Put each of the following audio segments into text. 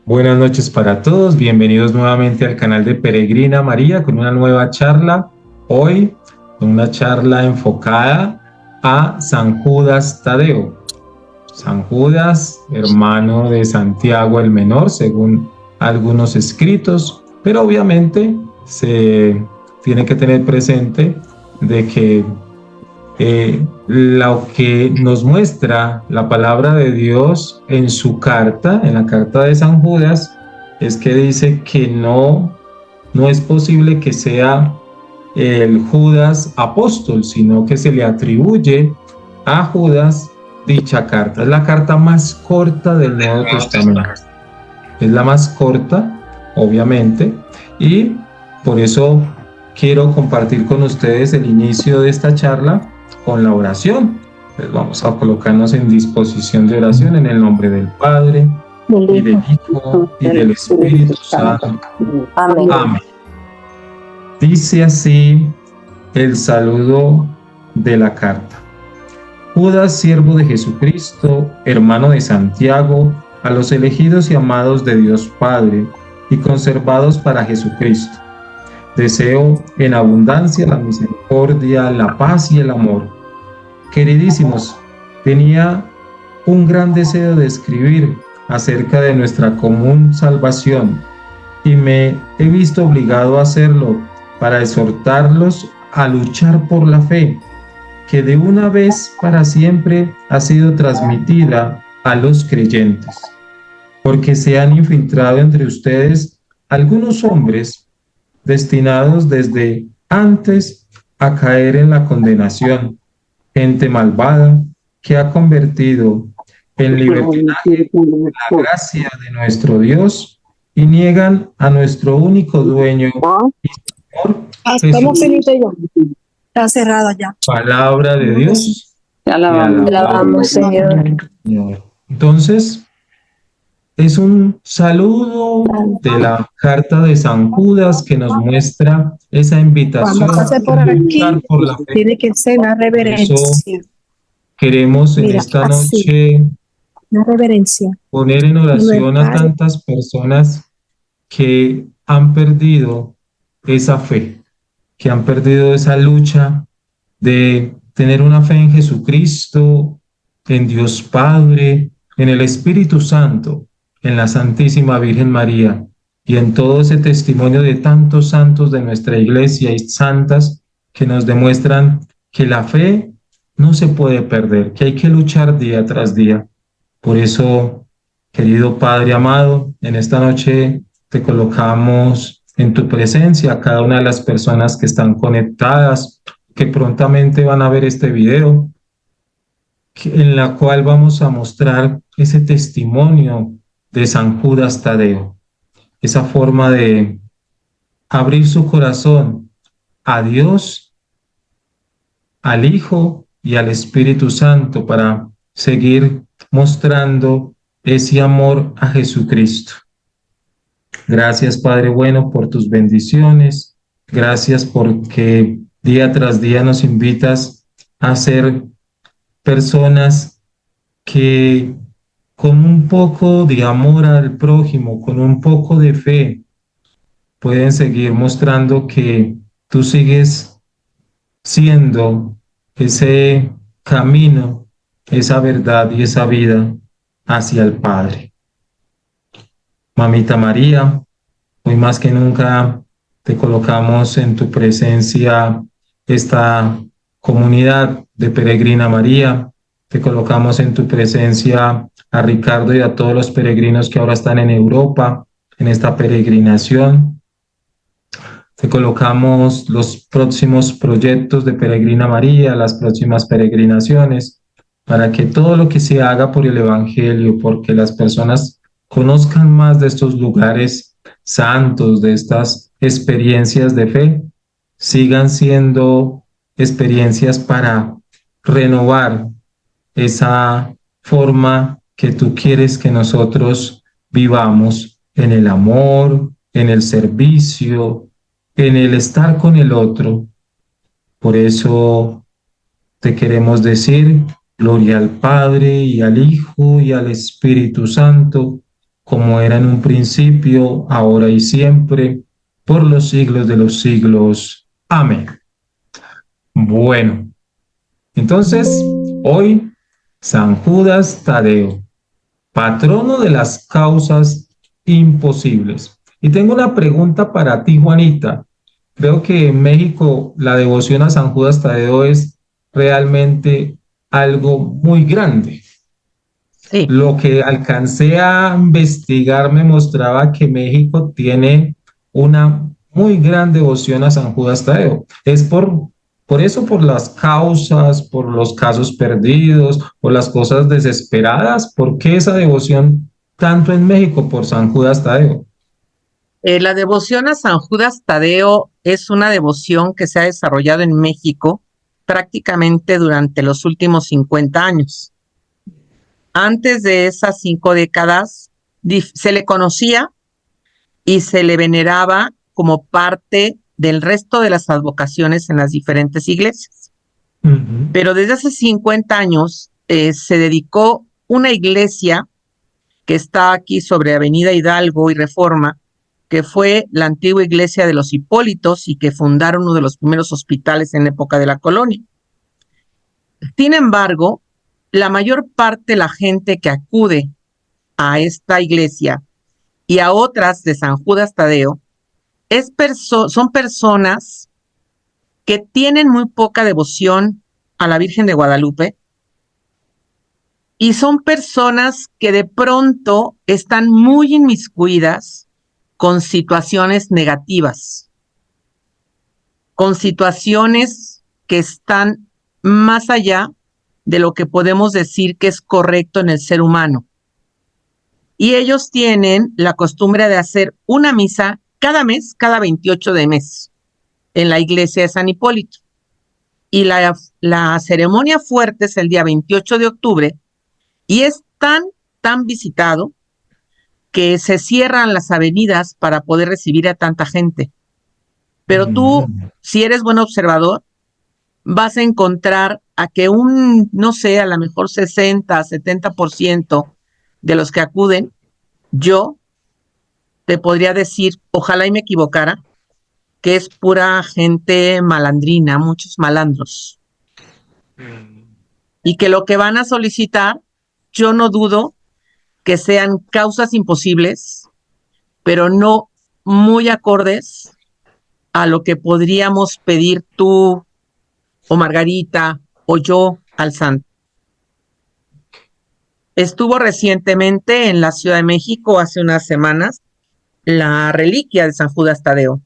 Buenas noches para todos, bienvenidos nuevamente al canal de Peregrina María con una nueva charla. Hoy, con una charla enfocada a San Judas Tadeo. San Judas, hermano de Santiago el Menor, según algunos escritos, pero obviamente se tiene que tener presente de que lo que nos muestra la palabra de Dios en su carta, en la carta de San Judas, es que dice que no es posible que sea el Judas apóstol, sino que se le atribuye a Judas dicha carta. Es la carta más corta del Nuevo Testamento. Es la más corta, obviamente, y por eso quiero compartir con ustedes el inicio de esta charla con la oración. Entonces vamos a colocarnos en disposición de oración en el nombre del Padre, y del Hijo, y del Espíritu Santo. Amén. Amén. Dice así el saludo de la carta. Judas, siervo de Jesucristo, hermano de Santiago, a los elegidos y amados de Dios Padre, y conservados para Jesucristo. Deseo en abundancia la misericordia, la paz y el amor. Queridísimos, tenía un gran deseo de escribir acerca de nuestra común salvación y me he visto obligado a hacerlo para exhortarlos a luchar por la fe, que de una vez para siempre ha sido transmitida a los creyentes, porque se han infiltrado entre ustedes algunos hombres destinados desde antes a caer en la condenación, gente malvada que ha convertido en libertinaje la gracia de nuestro Dios y niegan a nuestro único dueño y Señor Estamos Jesús. finitos ya. Está cerrada ya. Palabra de Dios. Te alabamos, Señor. Entonces, es un saludo de la carta de San Judas que nos muestra esa invitación Cuando pase por a aquí, luchar por la fe. tiene que ser una reverencia. Queremos en Mira, esta así. noche Una reverencia. poner en oración a Padre. tantas personas que han perdido esa fe, que han perdido esa lucha de tener una fe en Jesucristo, en Dios Padre, en el Espíritu Santo, en la Santísima Virgen María y en todo ese testimonio de tantos santos de nuestra iglesia y santas que nos demuestran que la fe no se puede perder, que hay que luchar día tras día. Por eso, querido Padre amado, en esta noche te colocamos en tu presencia a cada una de las personas que están conectadas, que prontamente van a ver este video, en la cual vamos a mostrar ese testimonio de San Judas Tadeo, esa forma de abrir su corazón a Dios, al Hijo y al Espíritu Santo para seguir mostrando ese amor a Jesucristo. Gracias, Padre bueno, por tus bendiciones. Gracias porque día tras día nos invitas a ser personas que con un poco de amor al prójimo, con un poco de fe, pueden seguir mostrando que tú sigues siendo ese camino, esa verdad y esa vida hacia el Padre. Mamita María, hoy más que nunca te colocamos en tu presencia esta comunidad de Peregrina María. Te colocamos en tu presencia a Ricardo y a todos los peregrinos que ahora están en Europa, en esta peregrinación. Te colocamos los próximos proyectos de Peregrina María, las próximas peregrinaciones, para que todo lo que se haga por el Evangelio, porque las personas conozcan más de estos lugares santos, de estas experiencias de fe, sigan siendo experiencias para renovar esa forma que tú quieres que nosotros vivamos en el amor, en el servicio, en el estar con el otro. Por eso te queremos decir gloria al Padre y al Hijo y al Espíritu Santo, como era en un principio, ahora y siempre, por los siglos de los siglos. Amén. Bueno, entonces, hoy, San Judas Tadeo, patrono de las causas imposibles. Y tengo una pregunta para ti, Juanita. Creo que en México la devoción a San Judas Tadeo es realmente algo muy grande. Sí. Lo que alcancé a investigar me mostraba que México tiene una muy gran devoción a San Judas Tadeo. Es por eso, por las causas, por los casos perdidos, por las cosas desesperadas. ¿Por qué esa devoción tanto en México por San Judas Tadeo? La devoción a San Judas Tadeo es una devoción que se ha desarrollado en México prácticamente durante los últimos 50 años. Antes de esas 5 décadas, se le conocía y se le veneraba como parte del resto de las advocaciones en las diferentes iglesias. Pero desde hace 50 años se dedicó una iglesia que está aquí sobre Avenida Hidalgo y Reforma, que fue la antigua iglesia de los Hipólitos y que fundaron uno de los primeros hospitales en la época de la colonia. Sin embargo, la mayor parte de la gente que acude a esta iglesia y a otras de San Judas Tadeo son personas que tienen muy poca devoción a la Virgen de Guadalupe y son personas que de pronto están muy inmiscuidas con situaciones negativas, con situaciones que están más allá de lo que podemos decir que es correcto en el ser humano. Y ellos tienen la costumbre de hacer una misa cada mes, cada 28 de mes, en la iglesia de San Hipólito. Y la ceremonia fuerte es el día 28 de octubre y es tan visitado que se cierran las avenidas para poder recibir a tanta gente. Pero tú, si eres buen observador, vas a encontrar a que no sé, a lo mejor 60, 70% de los que acuden, yo te podría decir, ojalá y me equivocara, que es pura gente malandrina, muchos malandros. Y que lo que van a solicitar, yo no dudo que sean causas imposibles, pero no muy acordes a lo que podríamos pedir tú o Margarita o yo al santo. Estuvo recientemente en la Ciudad de México, hace unas semanas, la reliquia de San Judas Tadeo.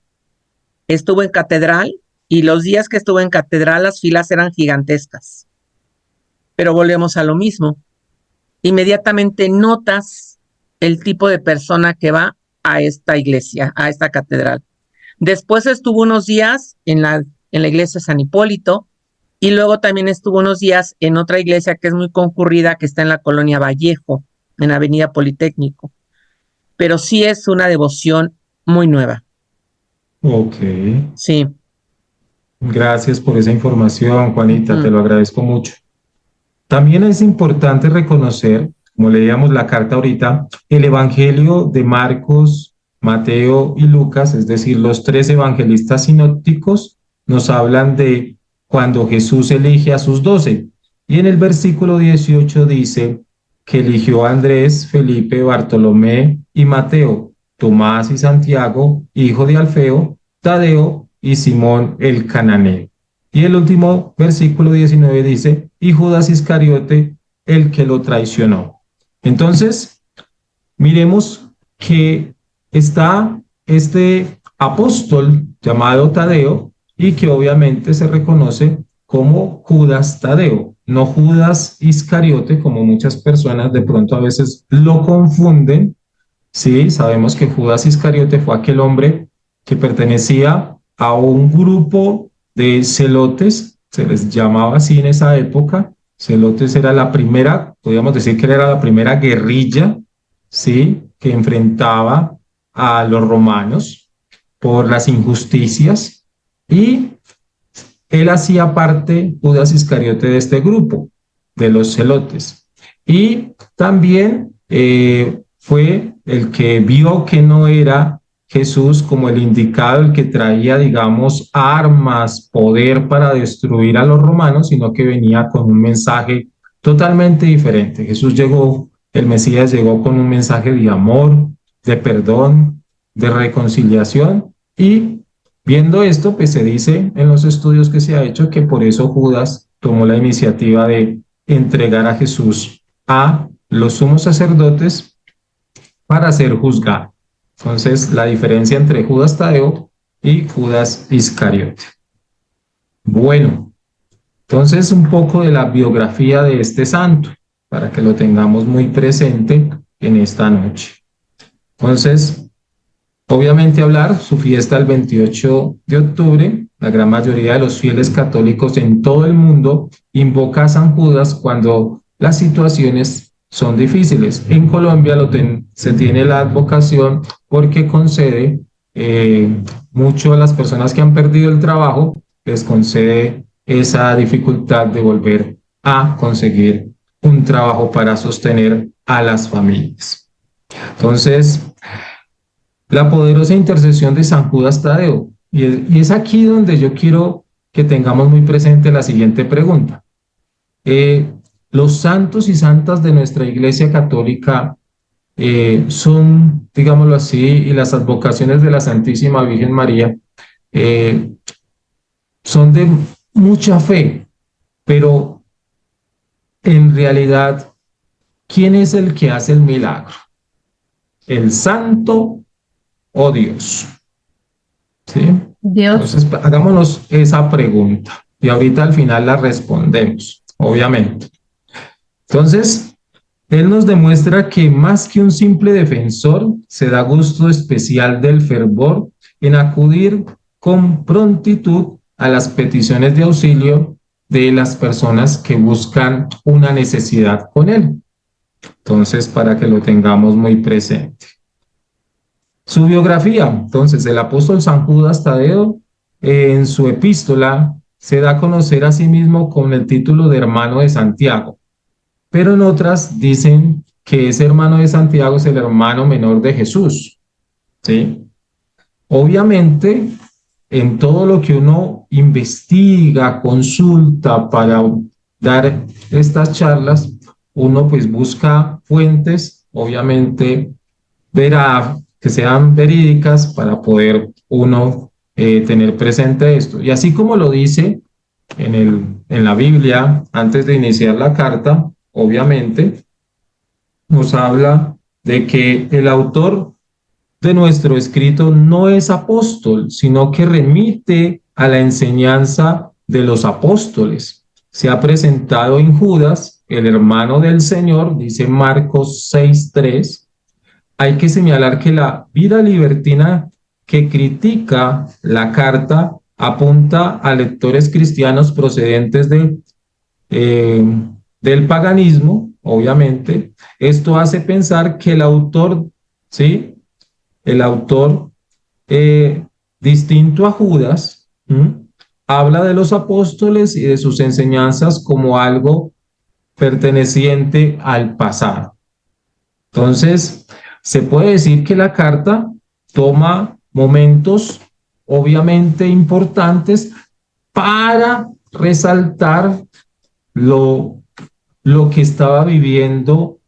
Estuvo en catedral y los días que estuvo en catedral las filas eran gigantescas. Pero volvemos a lo mismo. Inmediatamente notas el tipo de persona que va a esta iglesia, a esta catedral. Después estuvo unos días en la iglesia de San Hipólito y luego también estuvo unos días en otra iglesia que es muy concurrida, que está en la colonia Vallejo, en Avenida Politécnico. Pero sí es una devoción muy nueva. Ok. Sí. Gracias por esa información, Juanita, te lo agradezco mucho. También es importante reconocer, como leíamos la carta ahorita, el Evangelio de Marcos, Mateo y Lucas, es decir, los 3 evangelistas sinópticos, nos hablan de cuando Jesús elige a sus 12. Y en el versículo 18 dice que eligió a Andrés, Felipe, Bartolomé y Mateo, Tomás y Santiago, hijo de Alfeo, Tadeo y Simón el cananeo. Y el último versículo 19 dice, y Judas Iscariote, el que lo traicionó. Entonces, miremos que está este apóstol llamado Tadeo y que obviamente se reconoce como Judas Tadeo, no Judas Iscariote, como muchas personas de pronto a veces lo confunden. Sí, sabemos que Judas Iscariote fue aquel hombre que pertenecía a un grupo de celotes, se les llamaba así en esa época. Celotes era la primera, podríamos decir que era la primera guerrilla, ¿sí?, que enfrentaba a los romanos por las injusticias, y él hacía parte, Judas Iscariote, de este grupo, de los celotes. Y también fue el que vio que no era Jesús como el indicado, el que traía, digamos, armas, poder para destruir a los romanos, sino que venía con un mensaje totalmente diferente. Jesús llegó, el Mesías llegó con un mensaje de amor, de perdón, de reconciliación, y viendo esto, pues se dice en los estudios que se ha hecho que por eso Judas tomó la iniciativa de entregar a Jesús a los sumos sacerdotes para ser juzgado. Entonces, la diferencia entre Judas Tadeo y Judas Iscariote. Bueno, entonces un poco de la biografía de este santo, para que lo tengamos muy presente en esta noche. Entonces, obviamente hablar su fiesta el 28 de octubre, la gran mayoría de los fieles católicos en todo el mundo invoca a San Judas cuando las situaciones son difíciles. En Colombia se tiene la advocación porque concede mucho a las personas que han perdido el trabajo, les concede esa dificultad de volver a conseguir un trabajo para sostener a las familias. Entonces, la poderosa intercesión de San Judas Tadeo. Y es aquí donde yo quiero que tengamos muy presente la siguiente pregunta. Los santos y santas de nuestra Iglesia Católica son, digámoslo así, y las advocaciones de la Santísima Virgen María son de mucha fe, pero en realidad, ¿quién es el que hace el milagro? ¿El santo o Dios? ¿Sí? Dios. Entonces, hagámonos esa pregunta y ahorita al final la respondemos, obviamente. Entonces, él nos demuestra que más que un simple defensor, se da gusto especial del fervor en acudir con prontitud a las peticiones de auxilio de las personas que buscan una necesidad con él. Entonces, para que lo tengamos muy presente. Su biografía, entonces, el apóstol San Judas Tadeo, en su epístola, se da a conocer a sí mismo con el título de hermano de Santiago, pero en otras dicen que ese hermano de Santiago es el hermano menor de Jesús, ¿sí? Obviamente, en todo lo que uno investiga, consulta para dar estas charlas, uno pues busca fuentes, obviamente, que sean verídicas para poder uno tener presente esto. Y así como lo dice en la Biblia, antes de iniciar la carta, obviamente, nos habla de que el autor de nuestro escrito no es apóstol, sino que remite a la enseñanza de los apóstoles. Se ha presentado en Judas, el hermano del Señor, dice Marcos 6:3. Hay que señalar que la vida libertina que critica la carta apunta a lectores cristianos procedentes del paganismo, obviamente. Esto hace pensar que el autor, ¿sí? El autor, distinto a Judas, habla de los apóstoles y de sus enseñanzas como algo perteneciente al pasado. Entonces, se puede decir que la carta toma momentos obviamente importantes para resaltar lo que estaba viviendo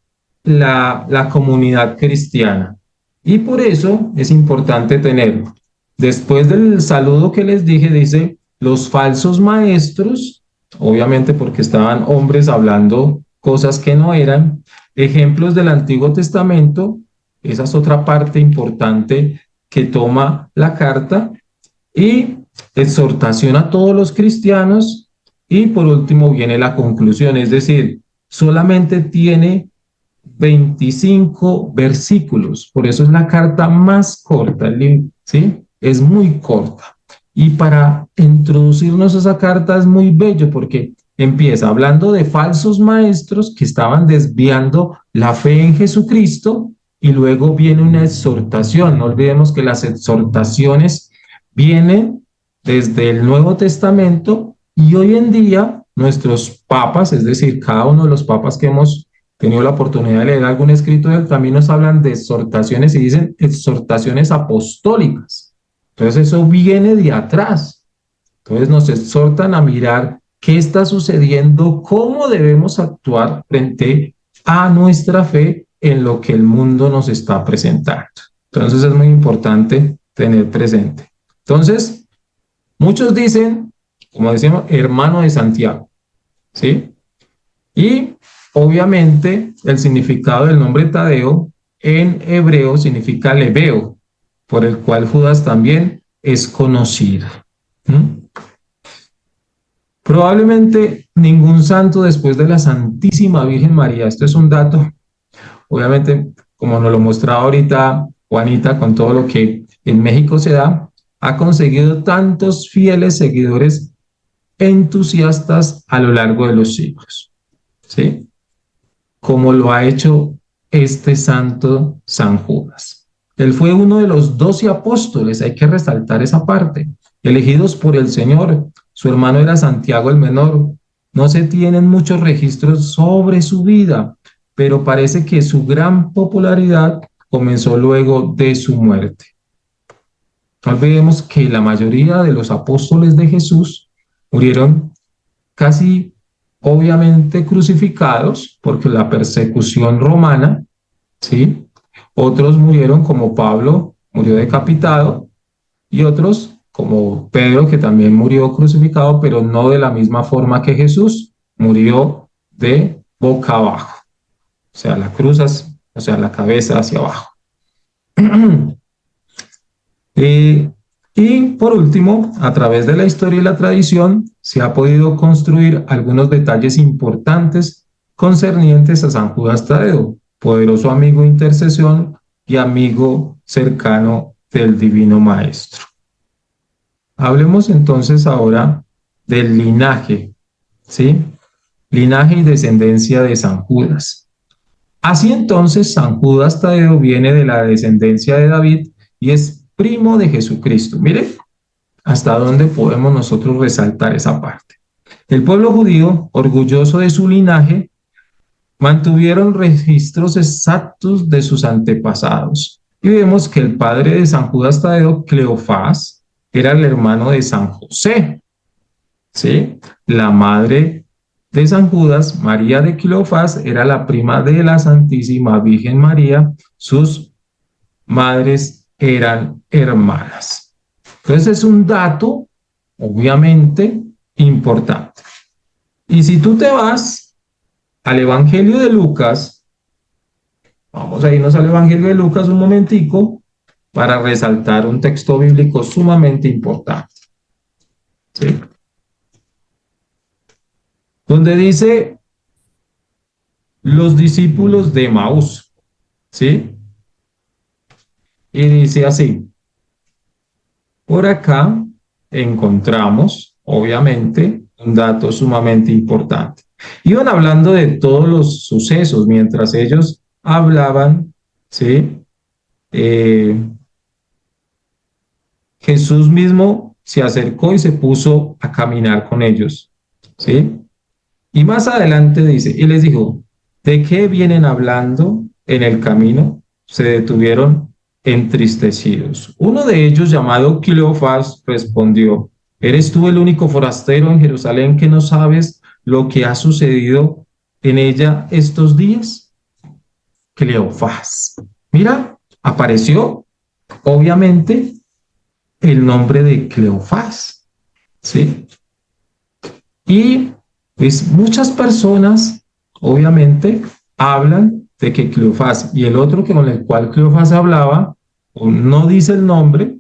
la comunidad cristiana. Y por eso es importante tenerlo. Después del saludo que les dije, dice, los falsos maestros, obviamente porque estaban hombres hablando cosas que no eran, ejemplos del Antiguo Testamento, esa es otra parte importante que toma la carta, y exhortación a todos los cristianos, y por último viene la conclusión, es decir, solamente tiene 25 versículos, por eso es la carta más corta, ¿sí? Es muy corta. Y para introducirnos a esa carta es muy bello porque empieza hablando de falsos maestros que estaban desviando la fe en Jesucristo y luego viene una exhortación. No olvidemos que las exhortaciones vienen desde el Nuevo Testamento y hoy en día nuestros papas, es decir, cada uno de los papas que hemos tenido la oportunidad de leer algún escrito de él, también nos hablan de exhortaciones y dicen exhortaciones apostólicas. Entonces eso viene de atrás. Entonces nos exhortan a mirar qué está sucediendo, cómo debemos actuar frente a nuestra fe en lo que el mundo nos está presentando. Entonces es muy importante tener presente. Entonces, muchos dicen, como decíamos, hermano de Santiago, ¿sí? Y obviamente el significado del nombre Tadeo en hebreo significa leveo, por el cual Judas también es conocido. Probablemente ningún santo después de la Santísima Virgen María, esto es un dato, obviamente, como nos lo mostraba ahorita Juanita, con todo lo que en México se da, ha conseguido tantos fieles seguidores entusiastas a lo largo de los siglos, ¿sí? Como lo ha hecho este santo San Judas. Él fue uno de los 12 apóstoles, hay que resaltar esa parte, elegidos por el Señor. Su hermano era Santiago el menor. No se tienen muchos registros sobre su vida, pero parece que su gran popularidad comenzó luego de su muerte. No olvidemos que la mayoría de los apóstoles de Jesús murieron casi obviamente crucificados porque la persecución romana, ¿sí? Otros murieron como Pablo, murió decapitado, y otros como Pedro, que también murió crucificado, pero no de la misma forma que Jesús, murió de boca abajo. O sea, la cruz, o sea, la cabeza hacia abajo. Y por último, a través de la historia y la tradición, se ha podido construir algunos detalles importantes concernientes a San Judas Tadeo, poderoso amigo de intercesión y amigo cercano del Divino Maestro. Hablemos entonces ahora del linaje, ¿sí? Linaje y descendencia de San Judas. Así entonces, San Judas Tadeo viene de la descendencia de David y es primo de Jesucristo. Miren hasta dónde podemos nosotros resaltar esa parte. El pueblo judío, orgulloso de su linaje, mantuvieron registros exactos de sus antepasados. Y vemos que el padre de San Judas Tadeo, Cleofás, era el hermano de San José, ¿sí? La madre de San Judas, María de Cleofás, era la prima de la Santísima Virgen María. Sus madres eran hermanas. Entonces es un dato, obviamente, importante. Y si tú te vas al Evangelio de Lucas, vamos a irnos al Evangelio de Lucas un momentico para resaltar un texto bíblico sumamente importante, ¿sí? Donde dice los discípulos de Emaús, ¿sí? Y dice así, por acá encontramos, obviamente, un dato sumamente importante. Iban hablando de todos los sucesos mientras ellos hablaban, ¿sí? Jesús mismo se acercó y se puso a caminar con ellos, ¿sí? Y más adelante dice, y les dijo, ¿de qué vienen hablando en el camino? Se detuvieron entristecidos. Uno de ellos, llamado Cleofás, respondió, ¿eres tú el único forastero en Jerusalén que no sabes lo que ha sucedido en ella estos días? Cleofás. Mira, apareció, obviamente, el nombre de Cleofás, ¿sí? Y pues muchas personas, obviamente, hablan de que Cleofás y el otro con el cual Cleofás hablaba, no dice el nombre,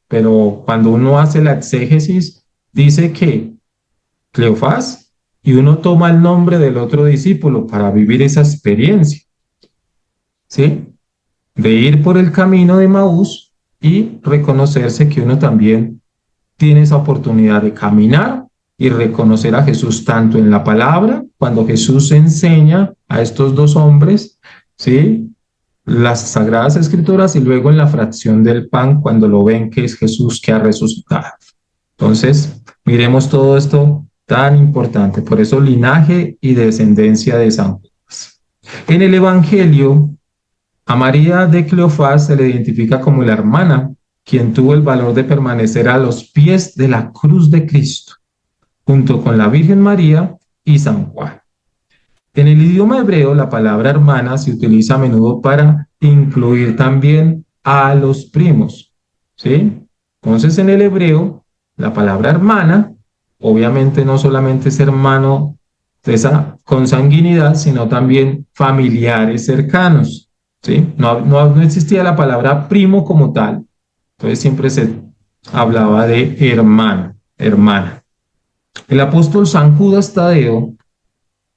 pero cuando uno hace la exégesis, dice que Cleofás y uno toma el nombre del otro discípulo para vivir esa experiencia, ¿sí? De ir por el camino de Maús y reconocerse que uno también tiene esa oportunidad de caminar y reconocer a Jesús tanto en la palabra, cuando Jesús enseña a estos dos hombres, ¿sí? Las Sagradas Escrituras, y luego en la fracción del pan, cuando lo ven que es Jesús que ha resucitado. Entonces, miremos todo esto tan importante. Por eso, linaje y descendencia de San Judas. En el Evangelio, a María de Cleofás se le identifica como la hermana, quien tuvo el valor de permanecer a los pies de la cruz de Cristo, junto con la Virgen María y San Juan. En el idioma hebreo, la palabra hermana se utiliza a menudo para incluir también a los primos, ¿sí? Entonces, en el hebreo, la palabra hermana, obviamente no solamente es hermano de esa consanguinidad, sino también familiares cercanos, ¿sí? No existía la palabra primo como tal, entonces siempre se hablaba de hermano, hermana. El apóstol San Judas Tadeo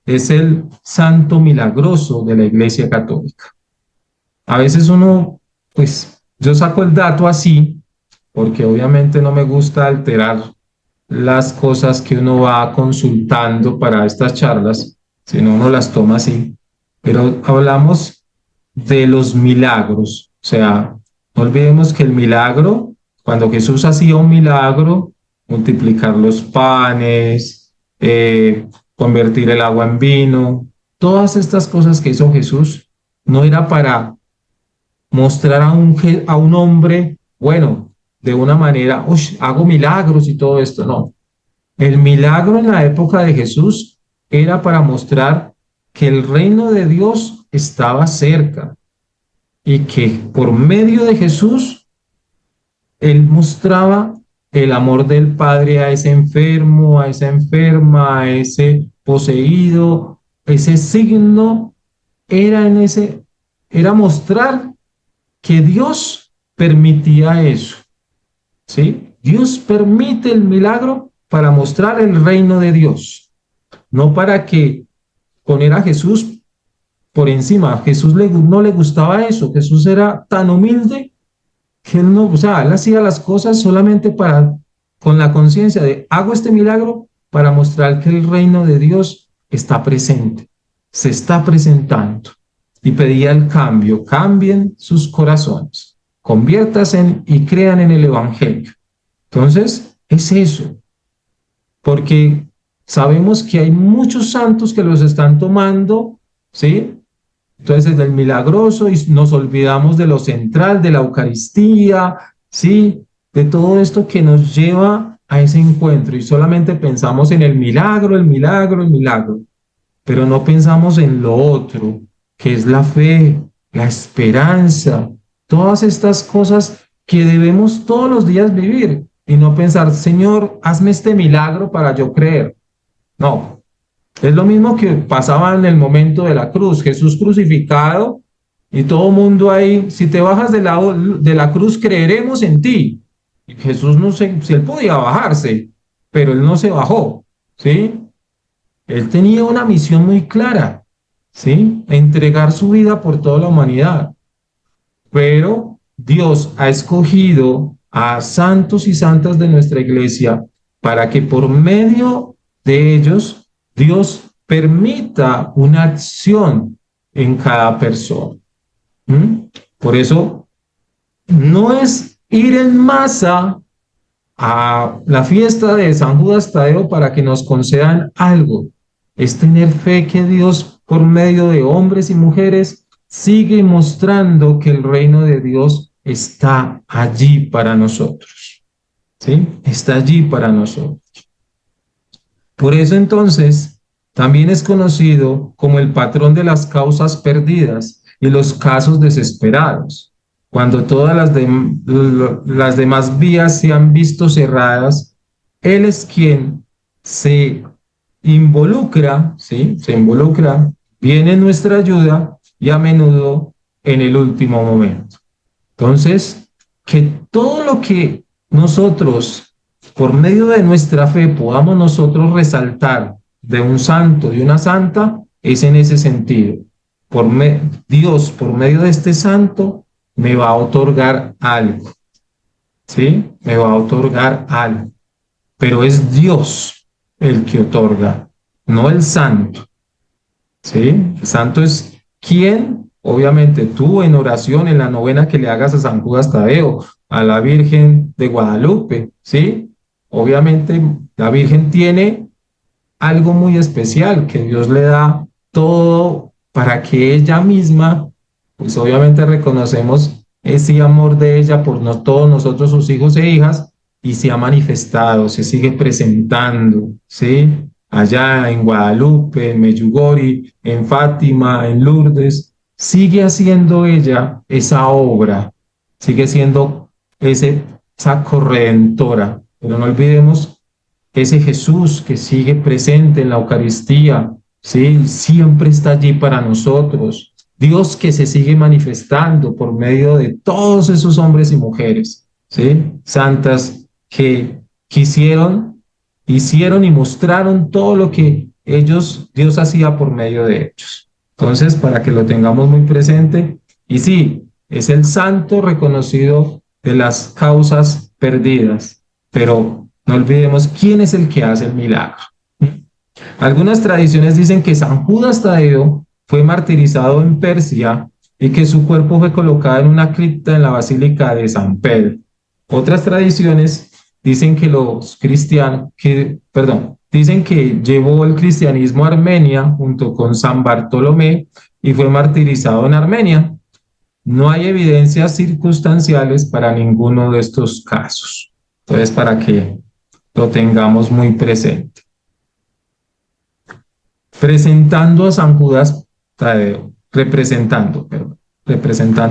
es el santo milagroso de la Iglesia Católica. A veces uno, pues yo saco el dato así, porque obviamente no me gusta alterar las cosas que uno va consultando para estas charlas, sino uno las toma así. Pero hablamos de los milagros, o sea, no olvidemos que el milagro, cuando Jesús hacía un milagro, multiplicar los panes, convertir el agua en vino, todas estas cosas que hizo Jesús, no era para mostrar a un hombre, bueno, de una manera, hago milagros y todo esto, no. El milagro en la época de Jesús era para mostrar que el reino de Dios estaba cerca y que por medio de Jesús, él mostraba el amor del Padre a ese enfermo, a esa enferma, a ese poseído. Ese signo era mostrar que Dios permitía eso, ¿sí? Dios permite el milagro para mostrar el reino de Dios, no para que poner a Jesús por encima. A Jesús no le gustaba eso. Jesús era tan humilde que él no, o sea, él hacía las cosas solamente con la conciencia de, hago este milagro para mostrar que el reino de Dios está presente, se está presentando. Y pedía el cambio, cambien sus corazones, conviértanse y crean en el Evangelio. Entonces, es eso, porque sabemos que hay muchos santos que los están tomando, ¿sí? Entonces, del milagroso, y nos olvidamos de lo central, de la Eucaristía, ¿sí? De todo esto que nos lleva a ese encuentro, y solamente pensamos en el milagro, el milagro, el milagro, pero no pensamos en lo otro, que es la fe, la esperanza, todas estas cosas que debemos todos los días vivir, y no pensar, Señor, hazme este milagro para yo creer. No, es lo mismo que pasaba en el momento de la cruz, Jesús crucificado y todo mundo ahí, si te bajas de la cruz creeremos en ti. Y Jesús no sé si él podía bajarse, pero él no se bajó, ¿sí? Él tenía una misión muy clara, ¿sí? Entregar su vida por toda la humanidad. Pero Dios ha escogido a santos y santas de nuestra iglesia para que por medio de ellos Dios permita una acción en cada persona. Por eso no es ir en masa a la fiesta de San Judas Tadeo para que nos concedan algo. Es tener fe que Dios, por medio de hombres y mujeres, sigue mostrando que el reino de Dios está allí para nosotros. ¿Sí? Está allí para nosotros. Por eso entonces también es conocido como el patrón de las causas perdidas y los casos desesperados. Cuando todas las demás vías se han visto cerradas, Él es quien se involucra, ¿sí? Se involucra, viene en nuestra ayuda y a menudo en el último momento. Entonces, que todo lo que nosotros por medio de nuestra fe podamos nosotros resaltar de un santo, de una santa, es en ese sentido. Dios, por medio de este santo, me va a otorgar algo, ¿sí? Me va a otorgar algo. Pero es Dios el que otorga, no el santo, ¿sí? El santo es quien, obviamente, tú en oración, en la novena que le hagas a San Judas Tadeo, a la Virgen de Guadalupe, ¿sí? Obviamente la Virgen tiene algo muy especial, que Dios le da todo para que ella misma, pues obviamente reconocemos ese amor de ella por todos nosotros, sus hijos e hijas, y se ha manifestado, se sigue presentando, ¿sí? Allá en Guadalupe, en Medjugorje, en Fátima, en Lourdes, sigue haciendo ella esa obra, sigue siendo esa corredentora, pero no olvidemos ese Jesús que sigue presente en la Eucaristía, ¿sí? Siempre está allí para nosotros. Dios que se sigue manifestando por medio de todos esos hombres y mujeres, ¿sí? Santas que quisieron, hicieron y mostraron todo lo que Dios hacía por medio de ellos. Entonces, para que lo tengamos muy presente, y sí, es el santo reconocido de las causas perdidas, pero no olvidemos quién es el que hace el milagro. Algunas tradiciones dicen que San Judas Tadeo fue martirizado en Persia y que su cuerpo fue colocado en una cripta en la Basílica de San Pedro. Otras tradiciones dicen que dicen que llevó el cristianismo a Armenia junto con San Bartolomé y fue martirizado en Armenia. No hay evidencias circunstanciales para ninguno de estos casos. Entonces, para que lo tengamos muy presente. Presentando a San Judas Tadeo, representando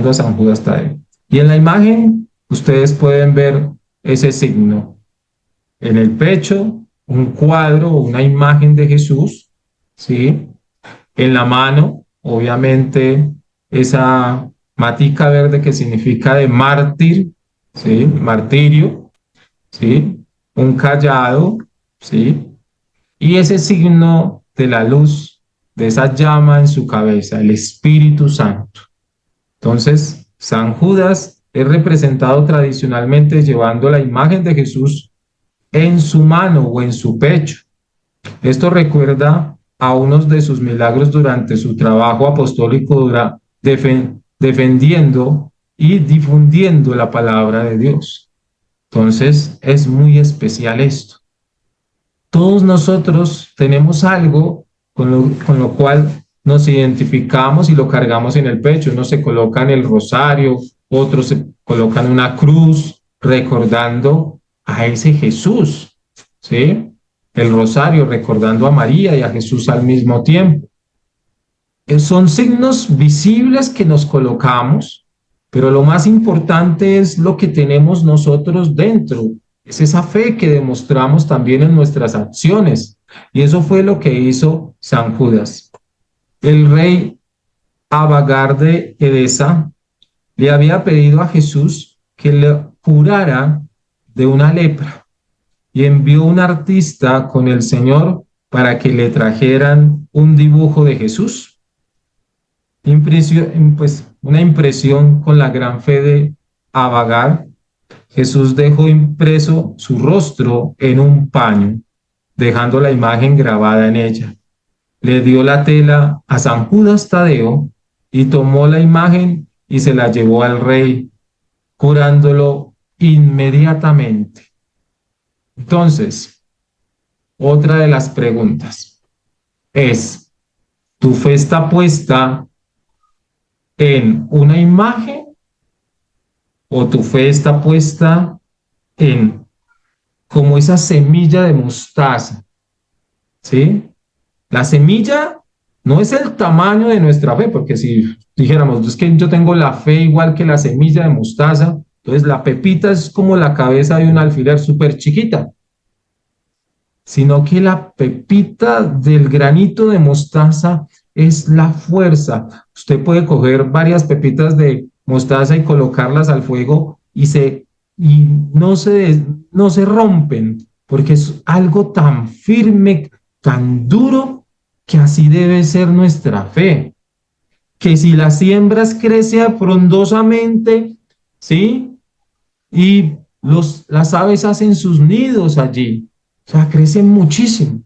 a San Judas Tadeo. Y en la imagen ustedes pueden ver ese signo. En el pecho, un cuadro o una imagen de Jesús, ¿sí? En la mano, obviamente, esa matica verde que significa de mártir, ¿sí? Martirio, ¿sí? Un callado, ¿sí? Y ese signo de la luz, de esa llama en su cabeza, el Espíritu Santo. Entonces, San Judas es representado tradicionalmente llevando la imagen de Jesús en su mano o en su pecho. Esto recuerda a unos de sus milagros durante su trabajo apostólico defendiendo y difundiendo la palabra de Dios. Entonces, es muy especial esto. Todos nosotros tenemos algo con lo cual nos identificamos y lo cargamos en el pecho. Unos se colocan el rosario, otros se colocan una cruz, recordando a ese Jesús, ¿sí? El rosario recordando a María y a Jesús al mismo tiempo. Son signos visibles que nos colocamos, pero lo más importante es lo que tenemos nosotros dentro. Es esa fe que demostramos también en nuestras acciones. Y eso fue lo que hizo San Judas. El rey Abagar de Edesa le había pedido a Jesús que le curara de una lepra y envió un artista con el Señor para que le trajeran un dibujo de Jesús. Pues una impresión con la gran fe de Abagar. Jesús dejó impreso su rostro en un paño, dejando la imagen grabada en ella. Le dio la tela a San Judas Tadeo y tomó la imagen y se la llevó al rey, curándolo inmediatamente. Entonces, otra de las preguntas es, ¿tu fe está puesta en una imagen o tu fe está puesta en como esa semilla de mostaza? ¿Sí? La semilla no es el tamaño de nuestra fe, porque si dijéramos, es que yo tengo la fe igual que la semilla de mostaza, entonces la pepita es como la cabeza de un alfiler súper chiquita, sino que la pepita del granito de mostaza es la fuerza. Usted puede coger varias pepitas de mostaza y colocarlas al fuego y no se rompen, porque es algo tan firme, tan duro, que así debe ser nuestra fe. Que si la siembras crece frondosamente, ¿sí? Y las aves hacen sus nidos allí, o sea, crecen muchísimo,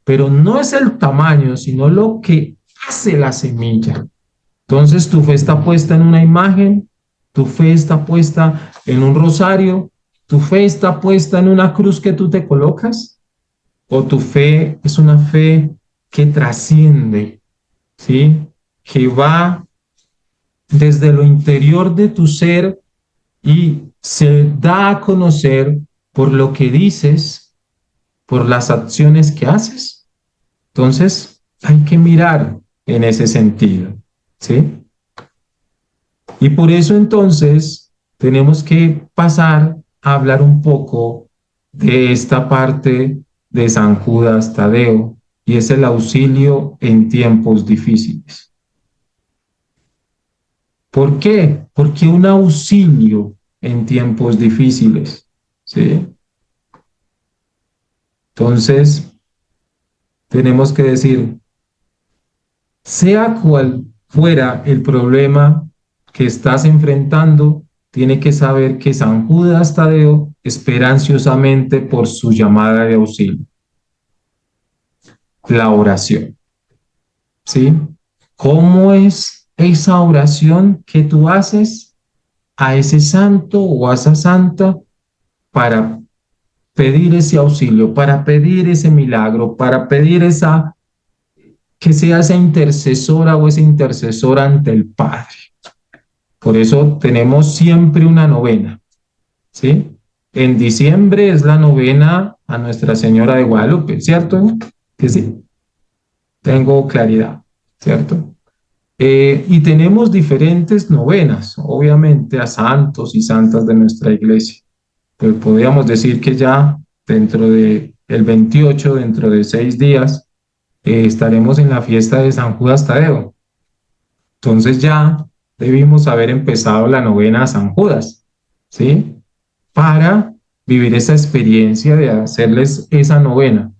pero no es el tamaño, sino lo que hace la semilla. Entonces, tu fe está puesta en una imagen, tu fe está puesta en un rosario, tu fe está puesta en una cruz que tú te colocas, o tu fe es una fe que trasciende, ¿sí? que va desde lo interior de tu ser y se da a conocer por lo que dices, por las acciones que haces. Entonces, hay que mirar en ese sentido, ¿sí? Y por eso entonces tenemos que pasar a hablar un poco de esta parte de San Judas Tadeo, y es el auxilio en tiempos difíciles. ¿Por qué? Porque un auxilio en tiempos difíciles, ¿sí? Entonces, tenemos que decir, sea cual fuera el problema que estás enfrentando, tiene que saber que San Judas Tadeo espera ansiosamente por su llamada de auxilio, la oración, ¿sí? ¿Cómo es esa oración que tú haces a ese santo o a esa santa para pedir ese auxilio, para pedir ese milagro, para pedir que sea esa intercesora o ese intercesor ante el Padre? Por eso tenemos siempre una novena, ¿sí? En diciembre es la novena a Nuestra Señora de Guadalupe, ¿cierto? Que sí, tengo claridad, ¿cierto? Y tenemos diferentes novenas, obviamente a santos y santas de nuestra iglesia. Pues podríamos decir que ya dentro de el 28, dentro de 6 días, estaremos en la fiesta de San Judas Tadeo. Entonces ya debimos haber empezado la novena a San Judas, ¿sí? Para vivir esa experiencia de hacerles esa novena,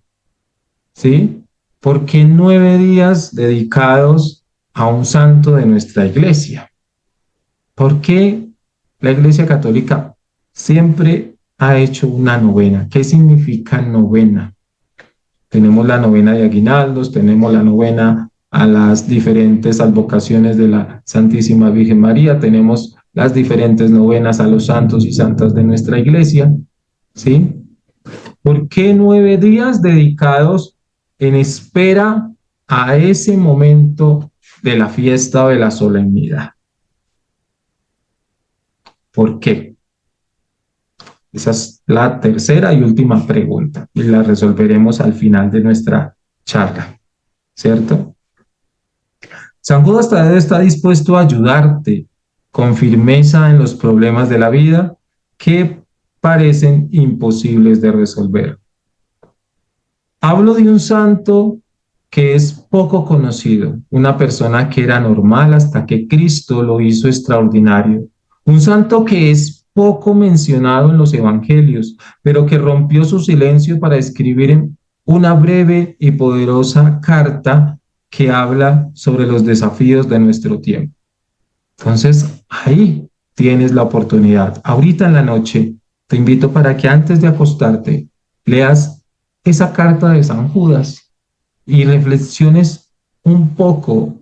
¿sí? ¿Por qué 9 días dedicados a un santo de nuestra iglesia? ¿Por qué la Iglesia Católica siempre ha hecho una novena? ¿Qué significa novena? Tenemos la novena de aguinaldos, tenemos la novena a las diferentes advocaciones de la Santísima Virgen María, tenemos las diferentes novenas a los santos y santas de nuestra iglesia, ¿sí? ¿Por qué 9 días dedicados en espera a ese momento de la fiesta o de la solemnidad? ¿Por qué? Esa es la tercera y última pregunta y la resolveremos al final de nuestra charla, ¿cierto? San Judas Tadeo está dispuesto a ayudarte con firmeza en los problemas de la vida que parecen imposibles de resolver. Hablo de un santo que es poco conocido, una persona que era normal hasta que Cristo lo hizo extraordinario, un santo que es poco mencionado en los evangelios, pero que rompió su silencio para escribir una breve y poderosa carta que habla sobre los desafíos de nuestro tiempo. Entonces, ahí tienes la oportunidad. Ahorita en la noche, te invito para que antes de acostarte, leas esa carta de San Judas y reflexiones un poco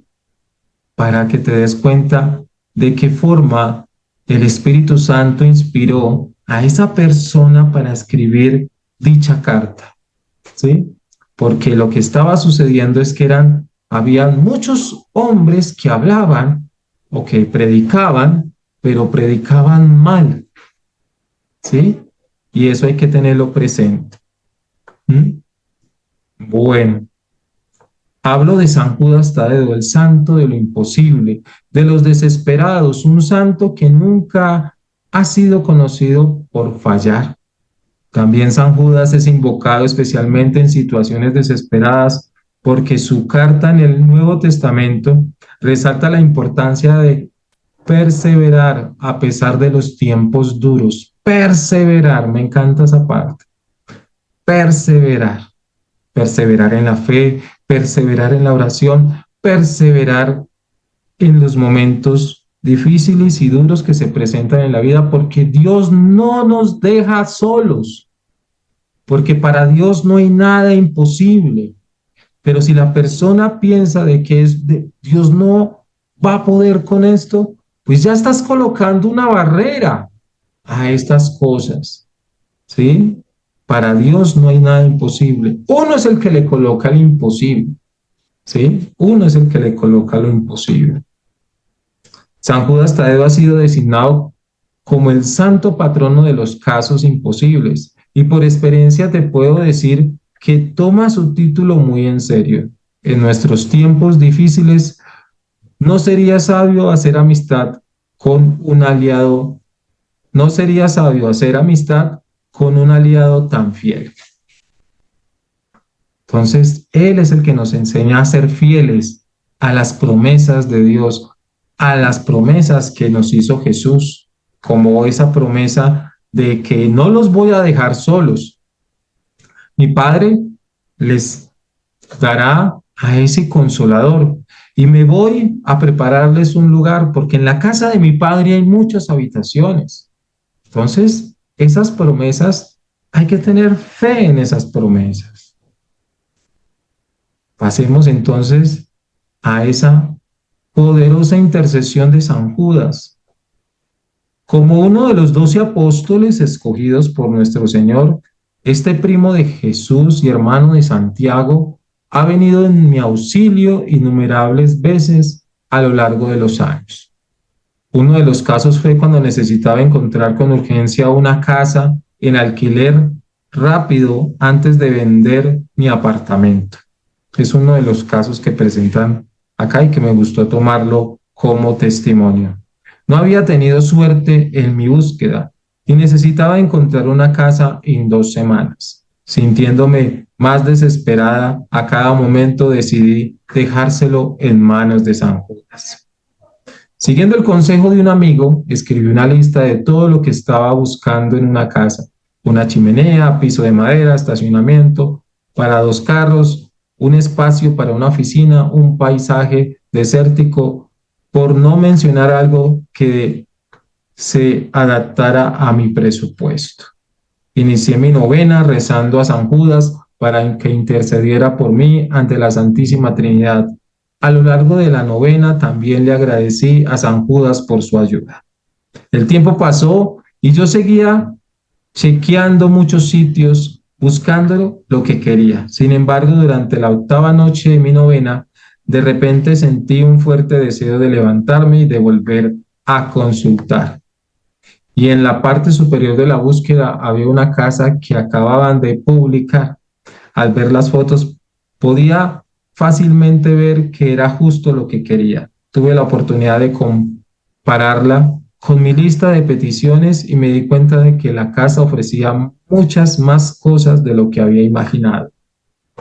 para que te des cuenta de qué forma el Espíritu Santo inspiró a esa persona para escribir dicha carta, ¿sí? Porque lo que estaba sucediendo es que habían muchos hombres que hablaban o que predicaban, pero predicaban mal, ¿sí? Y eso hay que tenerlo presente. Bueno, hablo de San Judas Tadeo, el santo de lo imposible, de los desesperados, un santo que nunca ha sido conocido por fallar. También San Judas es invocado especialmente en situaciones desesperadas porque su carta en el Nuevo Testamento resalta la importancia de perseverar a pesar de los tiempos duros. Perseverar, me encanta esa parte. Perseverar. Perseverar en la fe, perseverar en la oración, perseverar en los momentos difíciles y duros que se presentan en la vida, porque Dios no nos deja solos, porque para Dios no hay nada imposible. Pero si la persona piensa de que Dios no va a poder con esto, pues ya estás colocando una barrera a estas cosas, ¿sí? Para Dios no hay nada imposible. Uno es el que le coloca el imposible. ¿sí? Uno es el que le coloca lo imposible. San Judas Tadeo ha sido designado como el santo patrono de los casos imposibles, y por experiencia te puedo decir que toma su título muy en serio. En nuestros tiempos difíciles no sería sabio hacer amistad con un aliado, no sería sabio hacer amistad con un aliado tan fiel. Entonces, Él es el que nos enseña a ser fieles a las promesas de Dios, a las promesas que nos hizo Jesús, como esa promesa de que no los voy a dejar solos. Mi Padre les dará a ese consolador y me voy a prepararles un lugar, porque en la casa de mi Padre hay muchas habitaciones. Entonces, esas promesas, hay que tener fe en esas promesas. Pasemos entonces a esa poderosa intercesión de San Judas. Como uno de los 12 apóstoles escogidos por nuestro Señor, este primo de Jesús y hermano de Santiago ha venido en mi auxilio innumerables veces a lo largo de los años. Uno de los casos fue cuando necesitaba encontrar con urgencia una casa en alquiler rápido antes de vender mi apartamento. Es uno de los casos que presentan acá y que me gustó tomarlo como testimonio. No había tenido suerte en mi búsqueda y necesitaba encontrar una casa en 2 semanas. Sintiéndome más desesperada, a cada momento decidí dejárselo en manos de San Judas. Siguiendo el consejo de un amigo, escribí una lista de todo lo que estaba buscando en una casa: una chimenea, piso de madera, estacionamiento para 2 carros, un espacio para una oficina, un paisaje desértico, por no mencionar algo que se adaptara a mi presupuesto. Inicié mi novena rezando a San Judas para que intercediera por mí ante la Santísima Trinidad. A lo largo de la novena también le agradecí a San Judas por su ayuda. El tiempo pasó y yo seguía chequeando muchos sitios, buscando lo que quería. Sin embargo, durante la 8ª noche de mi novena, de repente sentí un fuerte deseo de levantarme y de volver a consultar. Y en la parte superior de la búsqueda había una casa que acababan de publicar. Al ver las fotos, podía fácilmente ver que era justo lo que quería. Tuve la oportunidad de compararla con mi lista de peticiones y me di cuenta de que la casa ofrecía muchas más cosas de lo que había imaginado.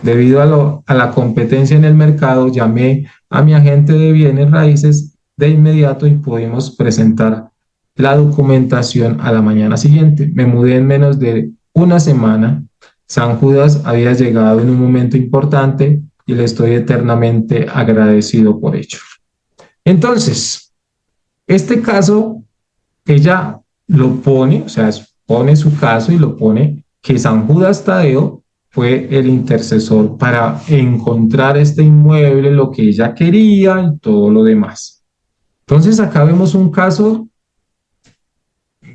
Debido a la competencia en el mercado, llamé a mi agente de bienes raíces de inmediato y pudimos presentar la documentación a la mañana siguiente. Me mudé en menos de una semana. San Judas había llegado en un momento importante y le estoy eternamente agradecido por ello. Entonces, este caso, ella lo pone, o sea, pone su caso y lo pone que San Judas Tadeo fue el intercesor para encontrar este inmueble, lo que ella quería y todo lo demás. Entonces, acá vemos un caso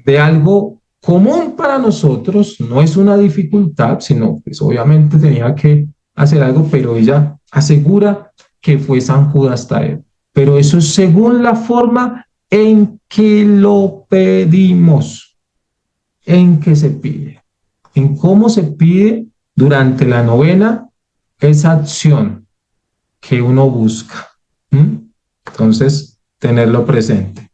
de algo común para nosotros, no es una dificultad, sino pues obviamente tenía que hacer algo, pero ella asegura que fue San Judas Tadeo. Pero eso es según la forma en que lo pedimos, en que se pide, en cómo se pide durante la novena esa acción que uno busca. Entonces, tenerlo presente.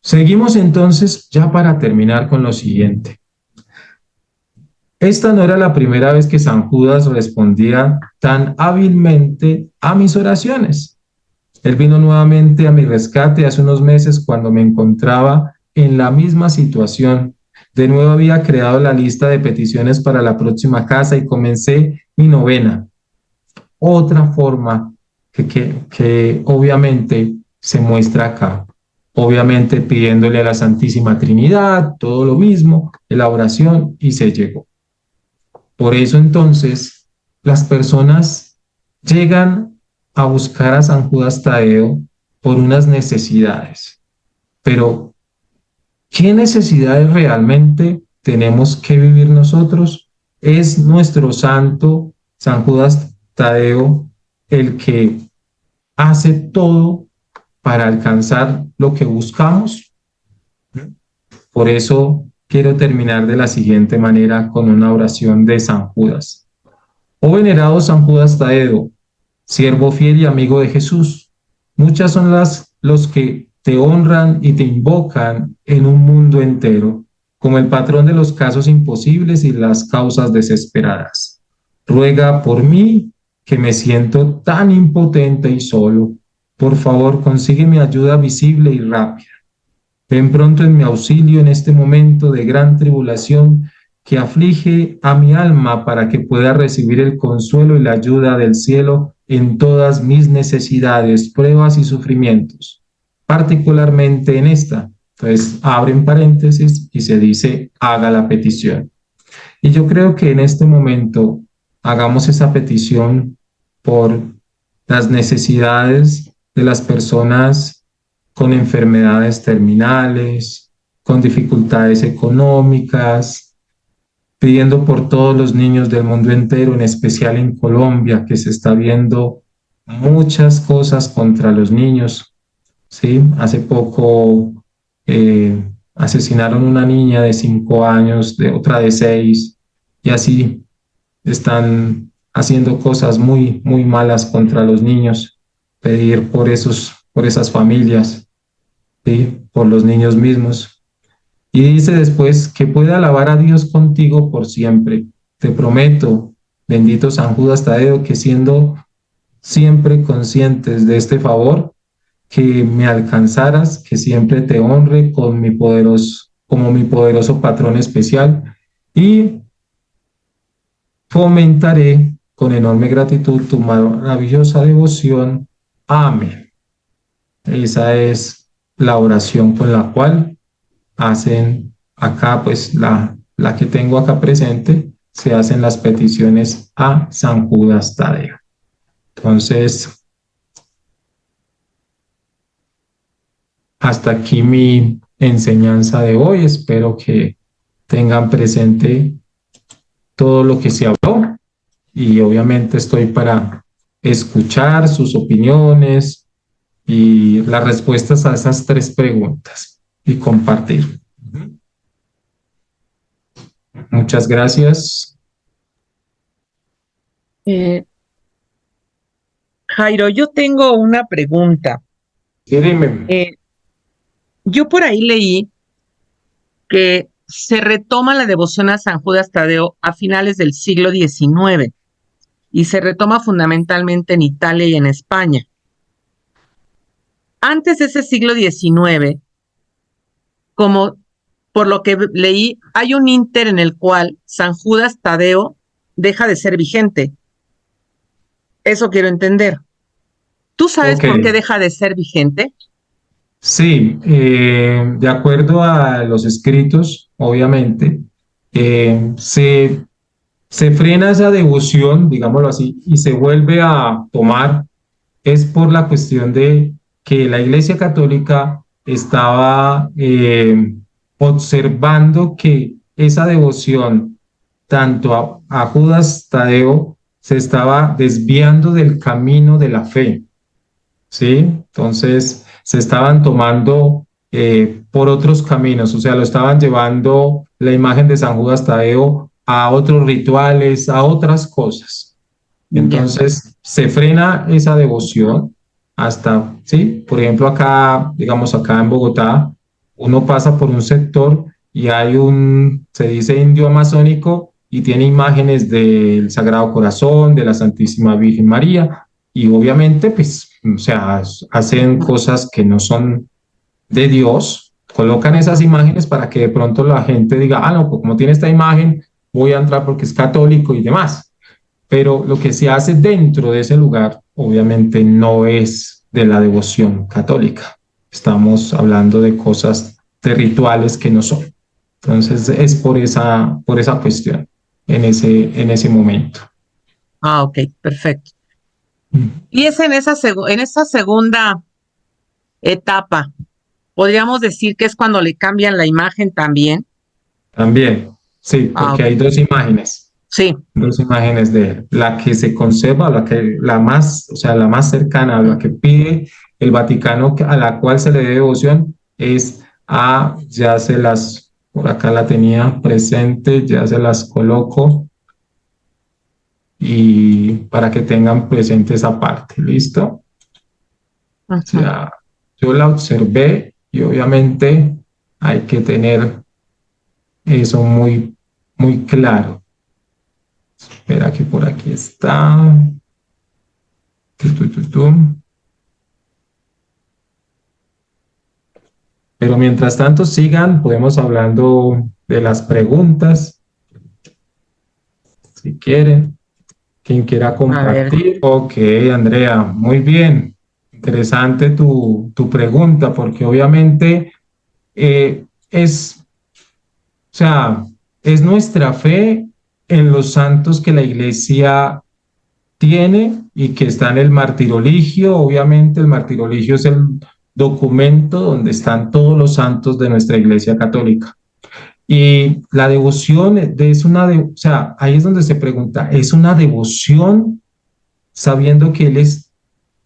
Seguimos entonces ya para terminar con lo siguiente. Esta no era la primera vez que San Judas respondía tan hábilmente a mis oraciones. Él vino nuevamente a mi rescate hace unos meses cuando me encontraba en la misma situación. De nuevo había creado la lista de peticiones para la próxima casa y comencé mi novena. Otra forma que obviamente se muestra acá. Obviamente pidiéndole a la Santísima Trinidad, todo lo mismo, la oración, y se llegó. Por eso entonces las personas llegan a buscar a San Judas Tadeo por unas necesidades. Pero, ¿qué necesidades realmente tenemos que vivir nosotros? Es nuestro santo San Judas Tadeo el que hace todo para alcanzar lo que buscamos. Por eso quiero terminar de la siguiente manera con una oración de San Judas. Oh venerado San Judas Tadeo, siervo fiel y amigo de Jesús, muchas son los que te honran y te invocan en un mundo entero, como el patrón de los casos imposibles y las causas desesperadas. Ruega por mí, que me siento tan impotente y solo. Por favor, consigue mi ayuda visible y rápida. Ven pronto en mi auxilio en este momento de gran tribulación que aflige a mi alma para que pueda recibir el consuelo y la ayuda del cielo en todas mis necesidades, pruebas y sufrimientos, particularmente en esta. Entonces, abren paréntesis y se dice, haga la petición. Y yo creo que en este momento hagamos esa petición por las necesidades de las personas con enfermedades terminales, con dificultades económicas, pidiendo por todos los niños del mundo entero, en especial en Colombia, que se está viendo muchas cosas contra los niños. ¿Sí? Hace poco asesinaron una niña de 5 años, de otra de 6, y así están haciendo cosas muy, muy malas contra los niños. Pedir por esas familias, ¿sí? Por los niños mismos. Y dice después que pueda alabar a Dios contigo por siempre. Te prometo, bendito San Judas Tadeo, que siendo siempre conscientes de este favor, que me alcanzaras, que siempre te honre con como mi poderoso patrón especial, y fomentaré con enorme gratitud tu maravillosa devoción. Amén. Esa es la oración con la cual hacen acá, pues la que tengo acá presente, se hacen las peticiones a San Judas Tadeo. Entonces, hasta aquí mi enseñanza de hoy. Espero que tengan presente todo lo que se habló y obviamente estoy para escuchar sus opiniones y las respuestas a esas 3 preguntas y compartir. Muchas gracias. Jairo, yo tengo una pregunta. Sí, dime. Yo por ahí leí que se retoma la devoción a San Judas Tadeo a finales del siglo XIX y se retoma fundamentalmente en Italia y en España. Antes de ese siglo XIX, como por lo que leí, hay un ínter en el cual San Judas Tadeo deja de ser vigente. Eso quiero entender. ¿Tú sabes por qué deja de ser vigente? Sí, de acuerdo a los escritos, obviamente, se frena esa devoción, digámoslo así, y se vuelve a tomar, es por la cuestión de que la Iglesia Católica estaba observando que esa devoción, tanto a Judas Tadeo, se estaba desviando del camino de la fe, ¿sí? Entonces se estaban tomando por otros caminos, o sea, lo estaban llevando la imagen de San Judas Tadeo a otros rituales, a otras cosas. Entonces se frena esa devoción hasta, ¿sí? Por ejemplo, acá, digamos acá en Bogotá, uno pasa por un sector y hay se dice indio amazónico y tiene imágenes del Sagrado Corazón, de la Santísima Virgen María, y obviamente, pues, o sea, hacen cosas que no son de Dios, colocan esas imágenes para que de pronto la gente diga, ah, no, pues como tiene esta imagen, voy a entrar porque es católico y demás. Pero lo que se hace dentro de ese lugar, obviamente, no es de la devoción católica. Estamos hablando de cosas, de rituales que no son. Entonces, es por esa cuestión en ese momento. Ah, ok, perfecto. Y es en esa segunda etapa, podríamos decir que es cuando le cambian la imagen también. También, sí, porque hay 2 imágenes. Sí, dos imágenes de él. La que se conserva, la más, o sea, la más cercana, la que pide el Vaticano, a la cual se le dé devoción, es ya se las, por acá la tenía presente, ya se las coloco y para que tengan presente esa parte, ¿listo? O sea, yo la observé y obviamente hay que tener eso muy, muy claro. Espera que por aquí está. Tu. Pero mientras tanto sigan, podemos hablando de las preguntas, si quieren, quien quiera a ver, compartir. Ok, Andrea, muy bien. Interesante tu pregunta, porque obviamente es, o sea, es nuestra fe en los santos que la iglesia tiene y que está en el martiroligio. Obviamente el martiroligio es el documento donde están todos los santos de nuestra iglesia católica. Y la devoción o sea, ahí es donde se pregunta, ¿es una devoción sabiendo que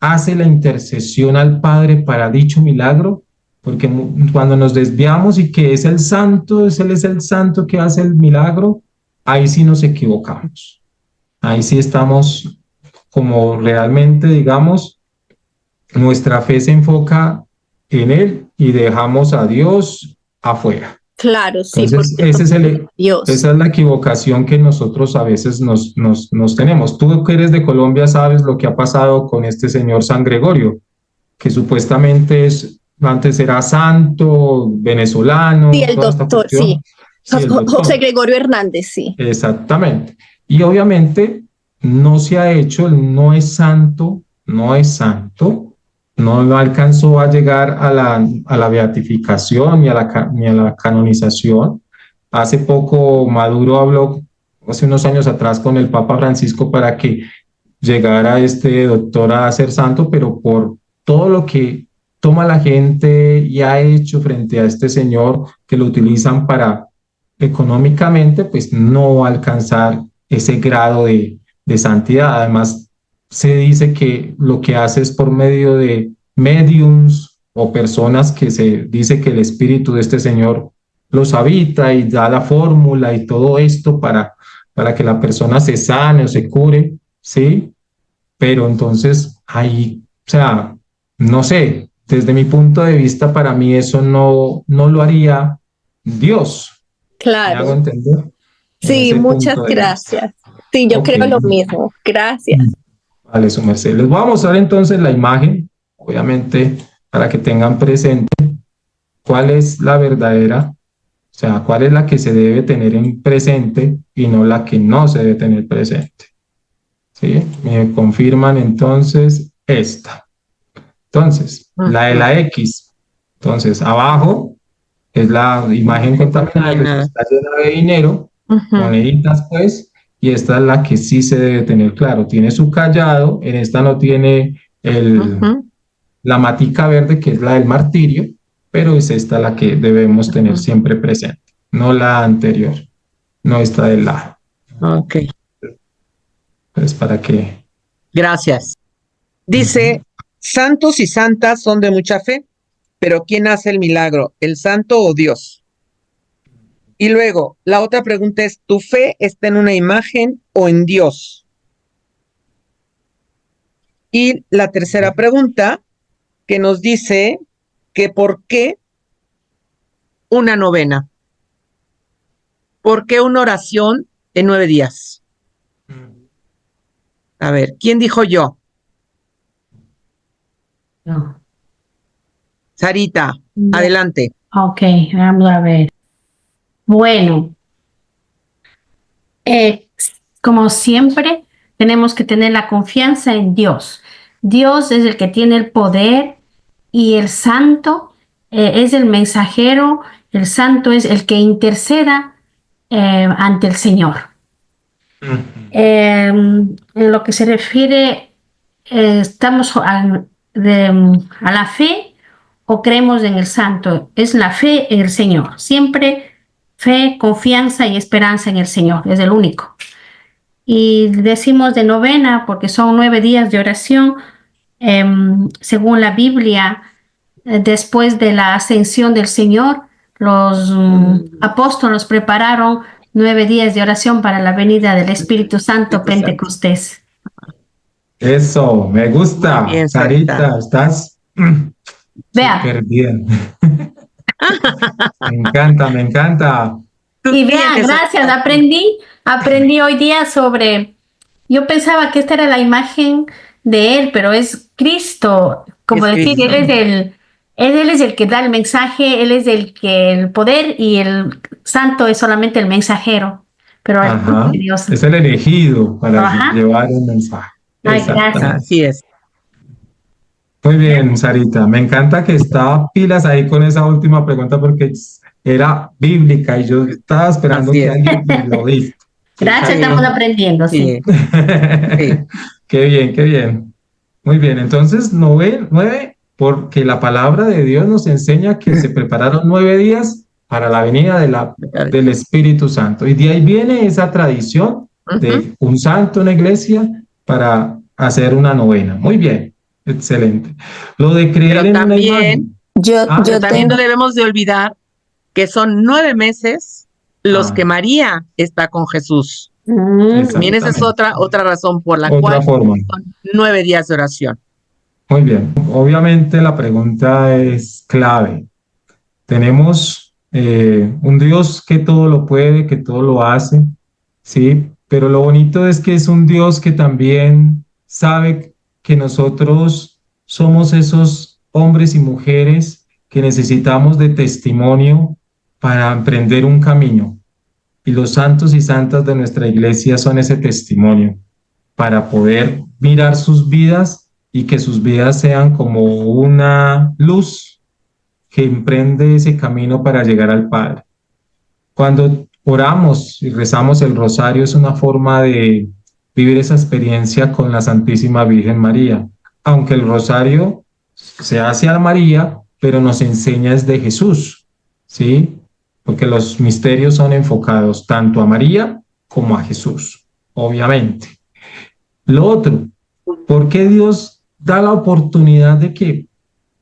hace la intercesión al Padre para dicho milagro? Porque cuando nos desviamos y que es el santo, él es el santo que hace el milagro, ahí sí nos equivocamos. Ahí sí estamos como realmente, digamos, nuestra fe se enfoca en él y dejamos a Dios afuera. Claro, sí, Entonces, porque Dios. esa es la equivocación que nosotros a veces nos tenemos. Tú que eres de Colombia sabes lo que ha pasado con este señor San Gregorio, que supuestamente antes era santo, venezolano, Sí, el toda esta doctor, cuestión. sí. Sí, el José doctor. Gregorio Hernández, sí. Exactamente. Y obviamente no se ha hecho, no es santo, no es santo, no alcanzó a llegar a la beatificación ni a la canonización. Hace poco Maduro habló, hace unos años atrás, con el Papa Francisco para que llegara este doctor a ser santo, pero por todo lo que toma la gente y ha hecho frente a este señor que lo utilizan para económicamente, pues no va a alcanzar ese grado de santidad. Además, se dice que lo que hace es por medio de mediums o personas que se dice que el espíritu de este señor los habita y da la fórmula y todo esto para que la persona se sane o se cure, ¿sí? Pero entonces ahí, o sea, no sé, desde mi punto de vista, para mí eso no lo haría Dios. ¿Me hago Claro. entender? En Sí, ese muchas punto de vista. gracias. Sí, yo Ok, creo lo mismo. Gracias. vale, su merced. Les voy a mostrar entonces la imagen, obviamente, para que tengan presente cuál es la verdadera, o sea, cuál es la que se debe tener en presente y no la que no se debe tener presente. ¿Sí? Me confirman entonces esta. Entonces, la de la X. Entonces, abajo es la imagen contaminada, que está llena de dinero, moneditas pues, y esta es la que sí se debe tener claro. Tiene su callado, en esta no tiene la matica verde, que es la del martirio, pero es esta la que debemos tener siempre presente, no la anterior, no esta del lado. Ok. Pues para que... Gracias. Dice, santos y santas son de mucha fe, pero ¿quién hace el milagro? ¿El santo o Dios? Y luego, la otra pregunta es, ¿tu fe está en una imagen o en Dios? Y la tercera pregunta, que nos dice que ¿por qué una novena? ¿Por qué una oración en 9 días? A ver, ¿quién dijo yo? No. Sarita, Ya. adelante. Ok, vamos a ver. Bueno, como siempre, tenemos que tener la confianza en Dios. Dios es el que tiene el poder y el santo es el mensajero, el santo es el que interceda ante el Señor. En lo que se refiere, estamos a la fe o creemos en el santo. Es la fe en el Señor. Siempre fe, confianza y esperanza en el Señor. Es el único. y decimos de novena porque son 9 días de oración. Según la Biblia, después de la ascensión del Señor, los apóstoles prepararon 9 días de oración para la venida del Espíritu Santo Pentecostés. Eso, me gusta. Muy bien, Sarita, estás Vea, súper bien. Me encanta, me encanta. Tú y vea, tienes- gracias, aprendí hoy día sobre, yo pensaba que esta era la imagen de él, pero es Cristo, como Es decir, Cristo. él es el que da el mensaje, él es el poder y el santo es solamente el mensajero, pero el Ajá. Hijo de Dios. Es el elegido para Ajá. llevar un mensaje. Ay, Exactamente. gracias. Así es. Muy bien, Sarita. Me encanta que estaba pilas ahí con esa última pregunta porque era bíblica y yo estaba esperando Así que es. alguien lo visto. Gracias, Sí. estamos aprendiendo, sí. Sí. Sí. Qué bien, qué bien. Muy bien, entonces 9, porque la palabra de Dios nos enseña que se prepararon 9 días para la venida del Espíritu Santo. Y de ahí viene esa tradición de un santo en la iglesia para hacer una novena. Muy bien, excelente. Lo de creer Pero en una también- imagen. Yo Pero también no tengo, debemos de olvidar que son 9 meses los que María está con Jesús. También esa es otra razón por la Otra cual forma. son 9 días de oración. Muy bien. Obviamente la pregunta es clave. Tenemos un Dios que todo lo puede, que todo lo hace, ¿sí? Pero lo bonito es que es un Dios que también sabe que nosotros somos esos hombres y mujeres que necesitamos de testimonio para emprender un camino. Y los santos y santas de nuestra iglesia son ese testimonio para poder mirar sus vidas y que sus vidas sean como una luz que emprende ese camino para llegar al Padre. Cuando oramos y rezamos el rosario es una forma de vivir esa experiencia con la Santísima Virgen María, aunque el rosario se hace a María, pero nos enseña es de Jesús, ¿sí? Porque los misterios son enfocados tanto a María como a Jesús, obviamente. Lo otro, ¿por qué Dios da la oportunidad de que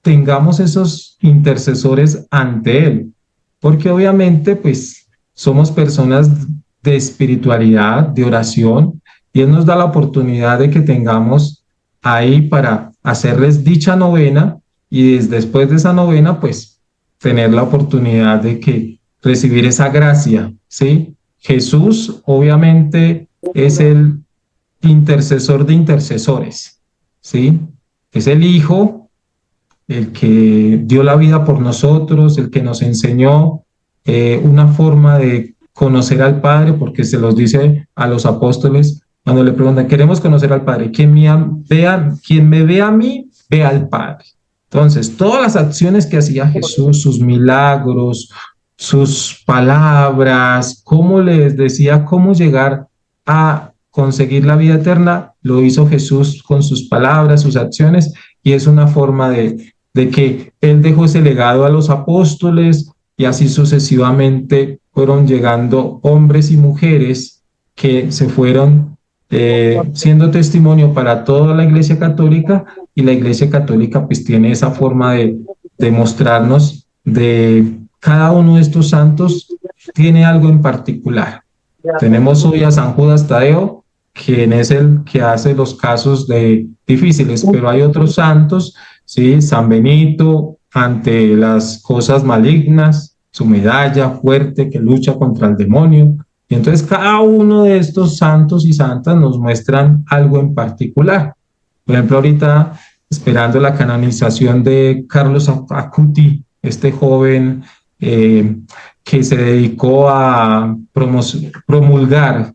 tengamos esos intercesores ante Él? Porque obviamente, pues, somos personas de espiritualidad, de oración, y Él nos da la oportunidad de que tengamos ahí para hacerles dicha novena, y después de esa novena, pues, tener la oportunidad de que recibir esa gracia, ¿sí? Jesús, obviamente, es el intercesor de intercesores, ¿sí? Es el Hijo, el que dio la vida por nosotros, el que nos enseñó una forma de conocer al Padre, porque se los dice a los apóstoles cuando le preguntan, queremos conocer al Padre, quien me ve a mí, ve al Padre. Entonces, todas las acciones que hacía Jesús, sus milagros, sus palabras, cómo les decía cómo llegar a conseguir la vida eterna, lo hizo Jesús con sus palabras, sus acciones, y es una forma de que Él dejó ese legado a los apóstoles y así sucesivamente fueron llegando hombres y mujeres que se fueron siendo testimonio para toda la Iglesia Católica, y la Iglesia Católica pues tiene esa forma de mostrarnos de cada uno de estos santos tiene algo en particular. Tenemos hoy a San Judas Tadeo, quien es el que hace los casos difíciles, pero hay otros santos, ¿sí? San Benito, ante las cosas malignas, su medalla fuerte que lucha contra el demonio. Y entonces cada uno de estos santos y santas nos muestran algo en particular. Por ejemplo, ahorita esperando la canonización de Carlos Acuti, este joven que se dedicó a promulgar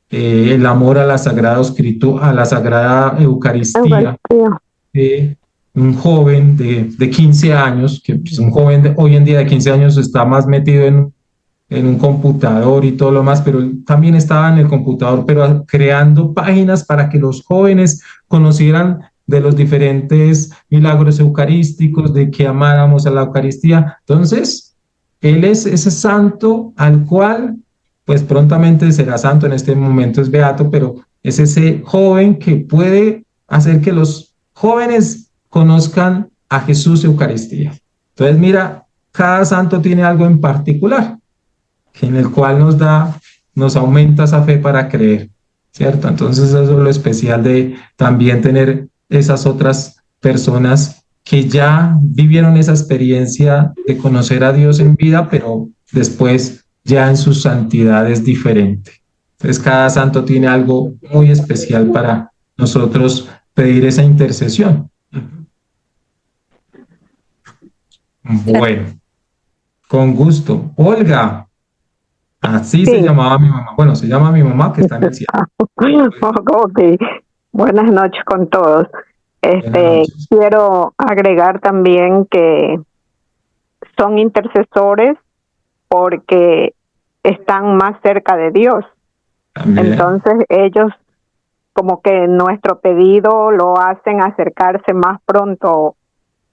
el amor a la Sagrada Escritura, a la Sagrada Eucaristía. Un joven de 15 años, que pues, un joven hoy en día de 15 años está más metido en un computador y todo lo más, pero él también estaba en el computador, pero creando páginas para que los jóvenes conocieran de los diferentes milagros eucarísticos, de que amáramos a la Eucaristía. Entonces, él es ese santo al cual pues prontamente será santo, en este momento es beato, pero es ese joven que puede hacer que los jóvenes conozcan a Jesús Eucaristía. Entonces, mira, cada santo tiene algo en particular, en el cual nos aumenta esa fe para creer, ¿cierto? Entonces, eso es lo especial de también tener esas otras personas que ya vivieron esa experiencia de conocer a Dios en vida, pero después ya en su santidad es diferente. Entonces, cada santo tiene algo muy especial para nosotros pedir esa intercesión. Bueno, con gusto. Olga, así se Sí. llamaba mi mamá. Bueno, se llama mi mamá que está en el cielo. Ok, buenas noches con todos. Buenas noches. Quiero agregar también que son intercesores porque están más cerca de Dios. También. Entonces ellos como que nuestro pedido lo hacen acercarse más pronto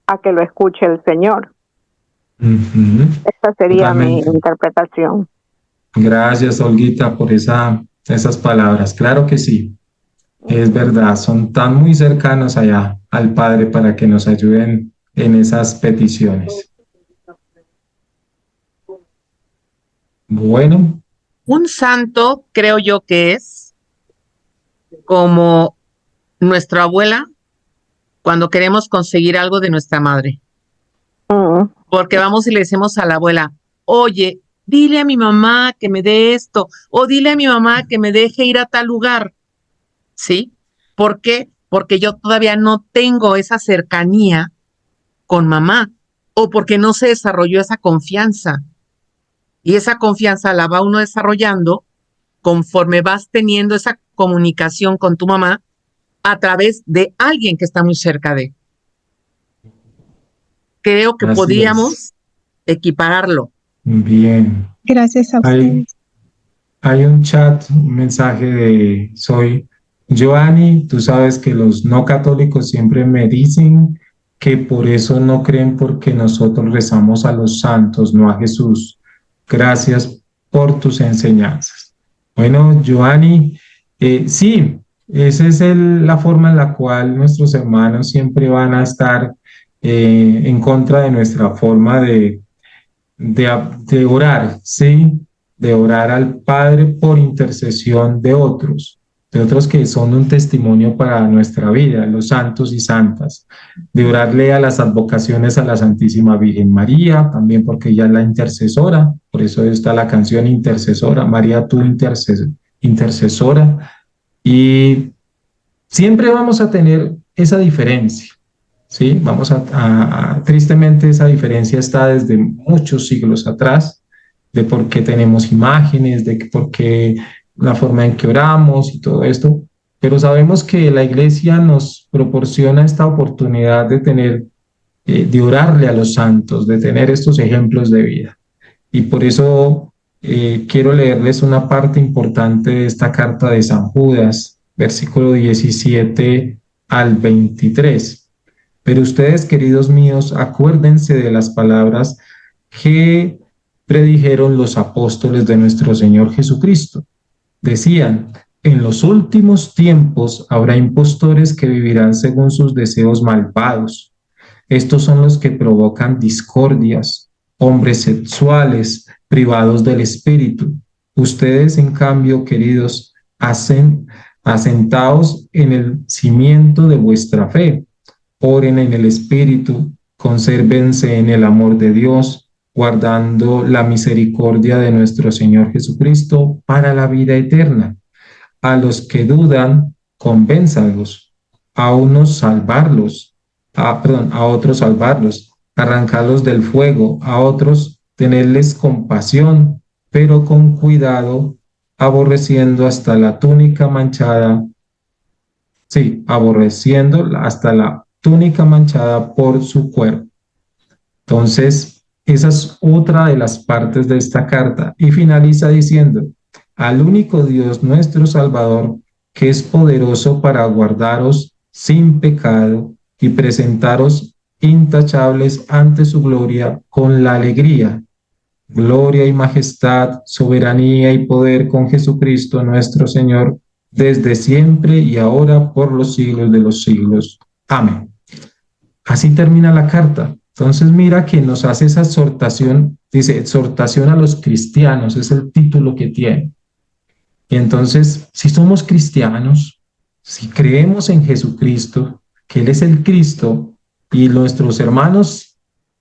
a que lo escuche el Señor. Ujú. Esa sería mi Totalmente. interpretación. Gracias, Olguita, por esas palabras. Claro que sí, es verdad, son tan muy cercanos allá al Padre para que nos ayuden en esas peticiones. Bueno, Un santo, creo yo que es como nuestra abuela cuando queremos conseguir algo de nuestra madre. Mm, Porque vamos y le decimos a la abuela, oye, dile a mi mamá que me dé esto, o dile a mi mamá que me deje ir a tal lugar, ¿sí? ¿Por qué? Porque yo todavía no tengo esa cercanía con mamá, o porque no se desarrolló esa confianza. Y esa confianza la va uno desarrollando conforme vas teniendo esa comunicación con tu mamá a través de alguien que está muy cerca de. Creo que así podríamos es. equipararlo. Bien. Gracias a Hay, ustedes. hay un chat, un mensaje de soy Joanny. Tú sabes que los no católicos siempre me dicen que por eso no creen porque nosotros rezamos a los santos, no a Jesús. Gracias por tus enseñanzas. Bueno, Joanny, sí, esa es la forma en la cual nuestros hermanos siempre van a estar en contra de nuestra forma de orar, ¿sí? De orar al Padre por intercesión de otros que son un testimonio para nuestra vida, los santos y santas, de orarle a las advocaciones a la Santísima Virgen María, también porque ella es la intercesora, por eso está la canción intercesora, María tú intercesora, y siempre vamos a tener esa diferencia. ¿Sí? Tristemente esa diferencia está desde muchos siglos atrás, de por qué tenemos imágenes, de por qué la forma en que oramos y todo esto, pero sabemos que la Iglesia nos proporciona esta oportunidad de de orarle a los santos, de tener estos ejemplos de vida. Y por eso quiero leerles una parte importante de esta carta de San Judas, versículo 17 al 23. Pero ustedes, queridos míos, acuérdense de las palabras que predijeron los apóstoles de nuestro Señor Jesucristo. Decían, en los últimos tiempos habrá impostores que vivirán según sus deseos malvados. Estos son los que provocan discordias, hombres sexuales, privados del espíritu. Ustedes, en cambio, queridos, asentaos en el cimiento de vuestra fe. Oren en el Espíritu, consérvense en el amor de Dios, guardando la misericordia de nuestro Señor Jesucristo para la vida eterna. A los que dudan, convénzalos, a otros salvarlos, arrancarlos del fuego, a otros tenerles compasión, pero con cuidado, aborreciendo hasta la túnica manchada, aborreciendo hasta la túnica manchada por su cuerpo. Entonces, esa es otra de las partes de esta carta. Y finaliza diciendo, al único Dios nuestro Salvador, que es poderoso para guardaros sin pecado y presentaros intachables ante su gloria con la alegría gloria y majestad, soberanía y poder con Jesucristo nuestro Señor, desde siempre y ahora por los siglos de los siglos. Amén. Así termina la carta. Entonces mira que nos hace esa exhortación, dice exhortación a los cristianos, es el título que tiene. Y entonces, si somos cristianos, si creemos en Jesucristo, que Él es el Cristo, y nuestros hermanos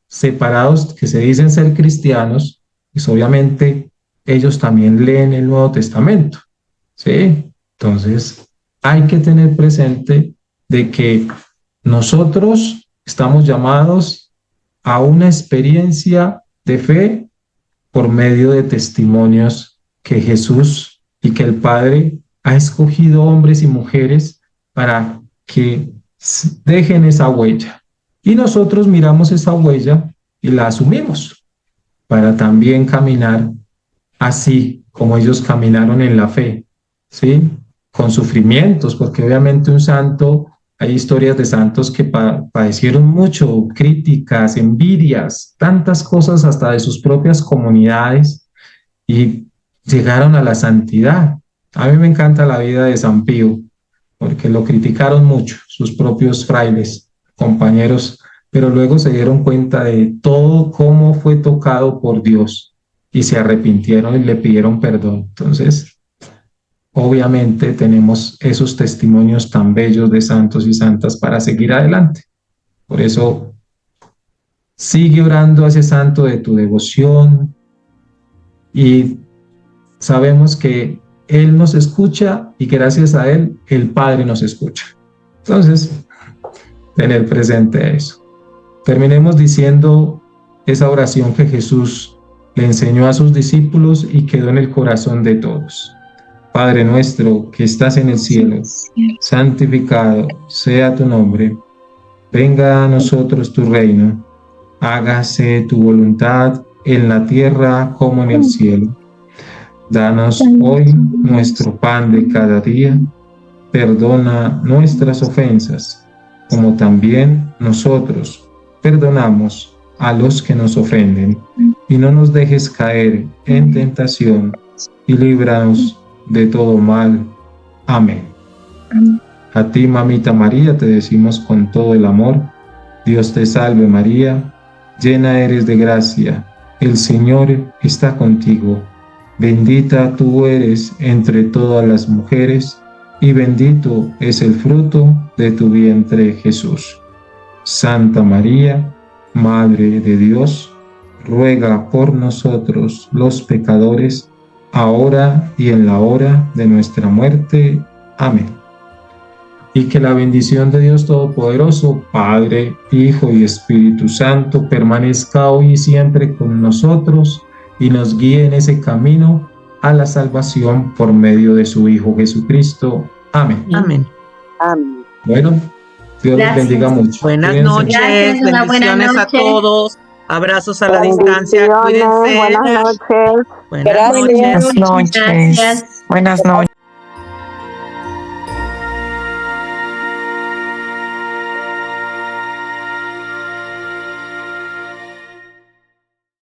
separados que se dicen ser cristianos, pues obviamente ellos también leen el Nuevo Testamento, ¿sí? Entonces, hay que tener presente de que nosotros estamos llamados a una experiencia de fe por medio de testimonios que Jesús y que el Padre ha escogido hombres y mujeres para que dejen esa huella. Y nosotros miramos esa huella y la asumimos para también caminar así como ellos caminaron en la fe, ¿sí? Con sufrimientos, porque obviamente un santo, hay historias de santos que padecieron mucho, críticas, envidias, tantas cosas hasta de sus propias comunidades y llegaron a la santidad. A mí me encanta la vida de San Pío, porque lo criticaron mucho sus propios frailes, compañeros, pero luego se dieron cuenta de todo cómo fue tocado por Dios y se arrepintieron y le pidieron perdón. Entonces, obviamente tenemos esos testimonios tan bellos de santos y santas para seguir adelante. Por eso, sigue orando a ese santo de tu devoción y sabemos que Él nos escucha y que gracias a Él, el Padre nos escucha. Entonces, tener presente eso. Terminemos diciendo esa oración que Jesús le enseñó a sus discípulos y quedó en el corazón de todos. Padre nuestro que estás en el cielo, santificado sea tu nombre. Venga a nosotros tu reino. Hágase tu voluntad en la tierra como en el cielo. Danos hoy nuestro pan de cada día. Perdona nuestras ofensas, como también nosotros perdonamos a los que nos ofenden. Y no nos dejes caer en tentación, y líbranos de todo mal. Amén. A ti, mamita María, te decimos con todo el amor, Dios te salve María, llena eres de gracia, el Señor está contigo. Bendita tú eres entre todas las mujeres, y bendito es el fruto de tu vientre, Jesús. Santa María, Madre de Dios, ruega por nosotros los pecadores, ahora y en la hora de nuestra muerte. Amén. Y que la bendición de Dios Todopoderoso, Padre, Hijo y Espíritu Santo, permanezca hoy y siempre con nosotros y nos guíe en ese camino a la salvación por medio de su Hijo Jesucristo. Amén. Amén. Amén. Bueno, Dios los bendiga mucho. Buenas Cuídense. noches, Gracias, una buena bendiciones a noche. todos. Abrazos a la distancia, Bendiciones, cuídense. buenas noches. Buenas noches. Buenas noches. Gracias. Buenas noches.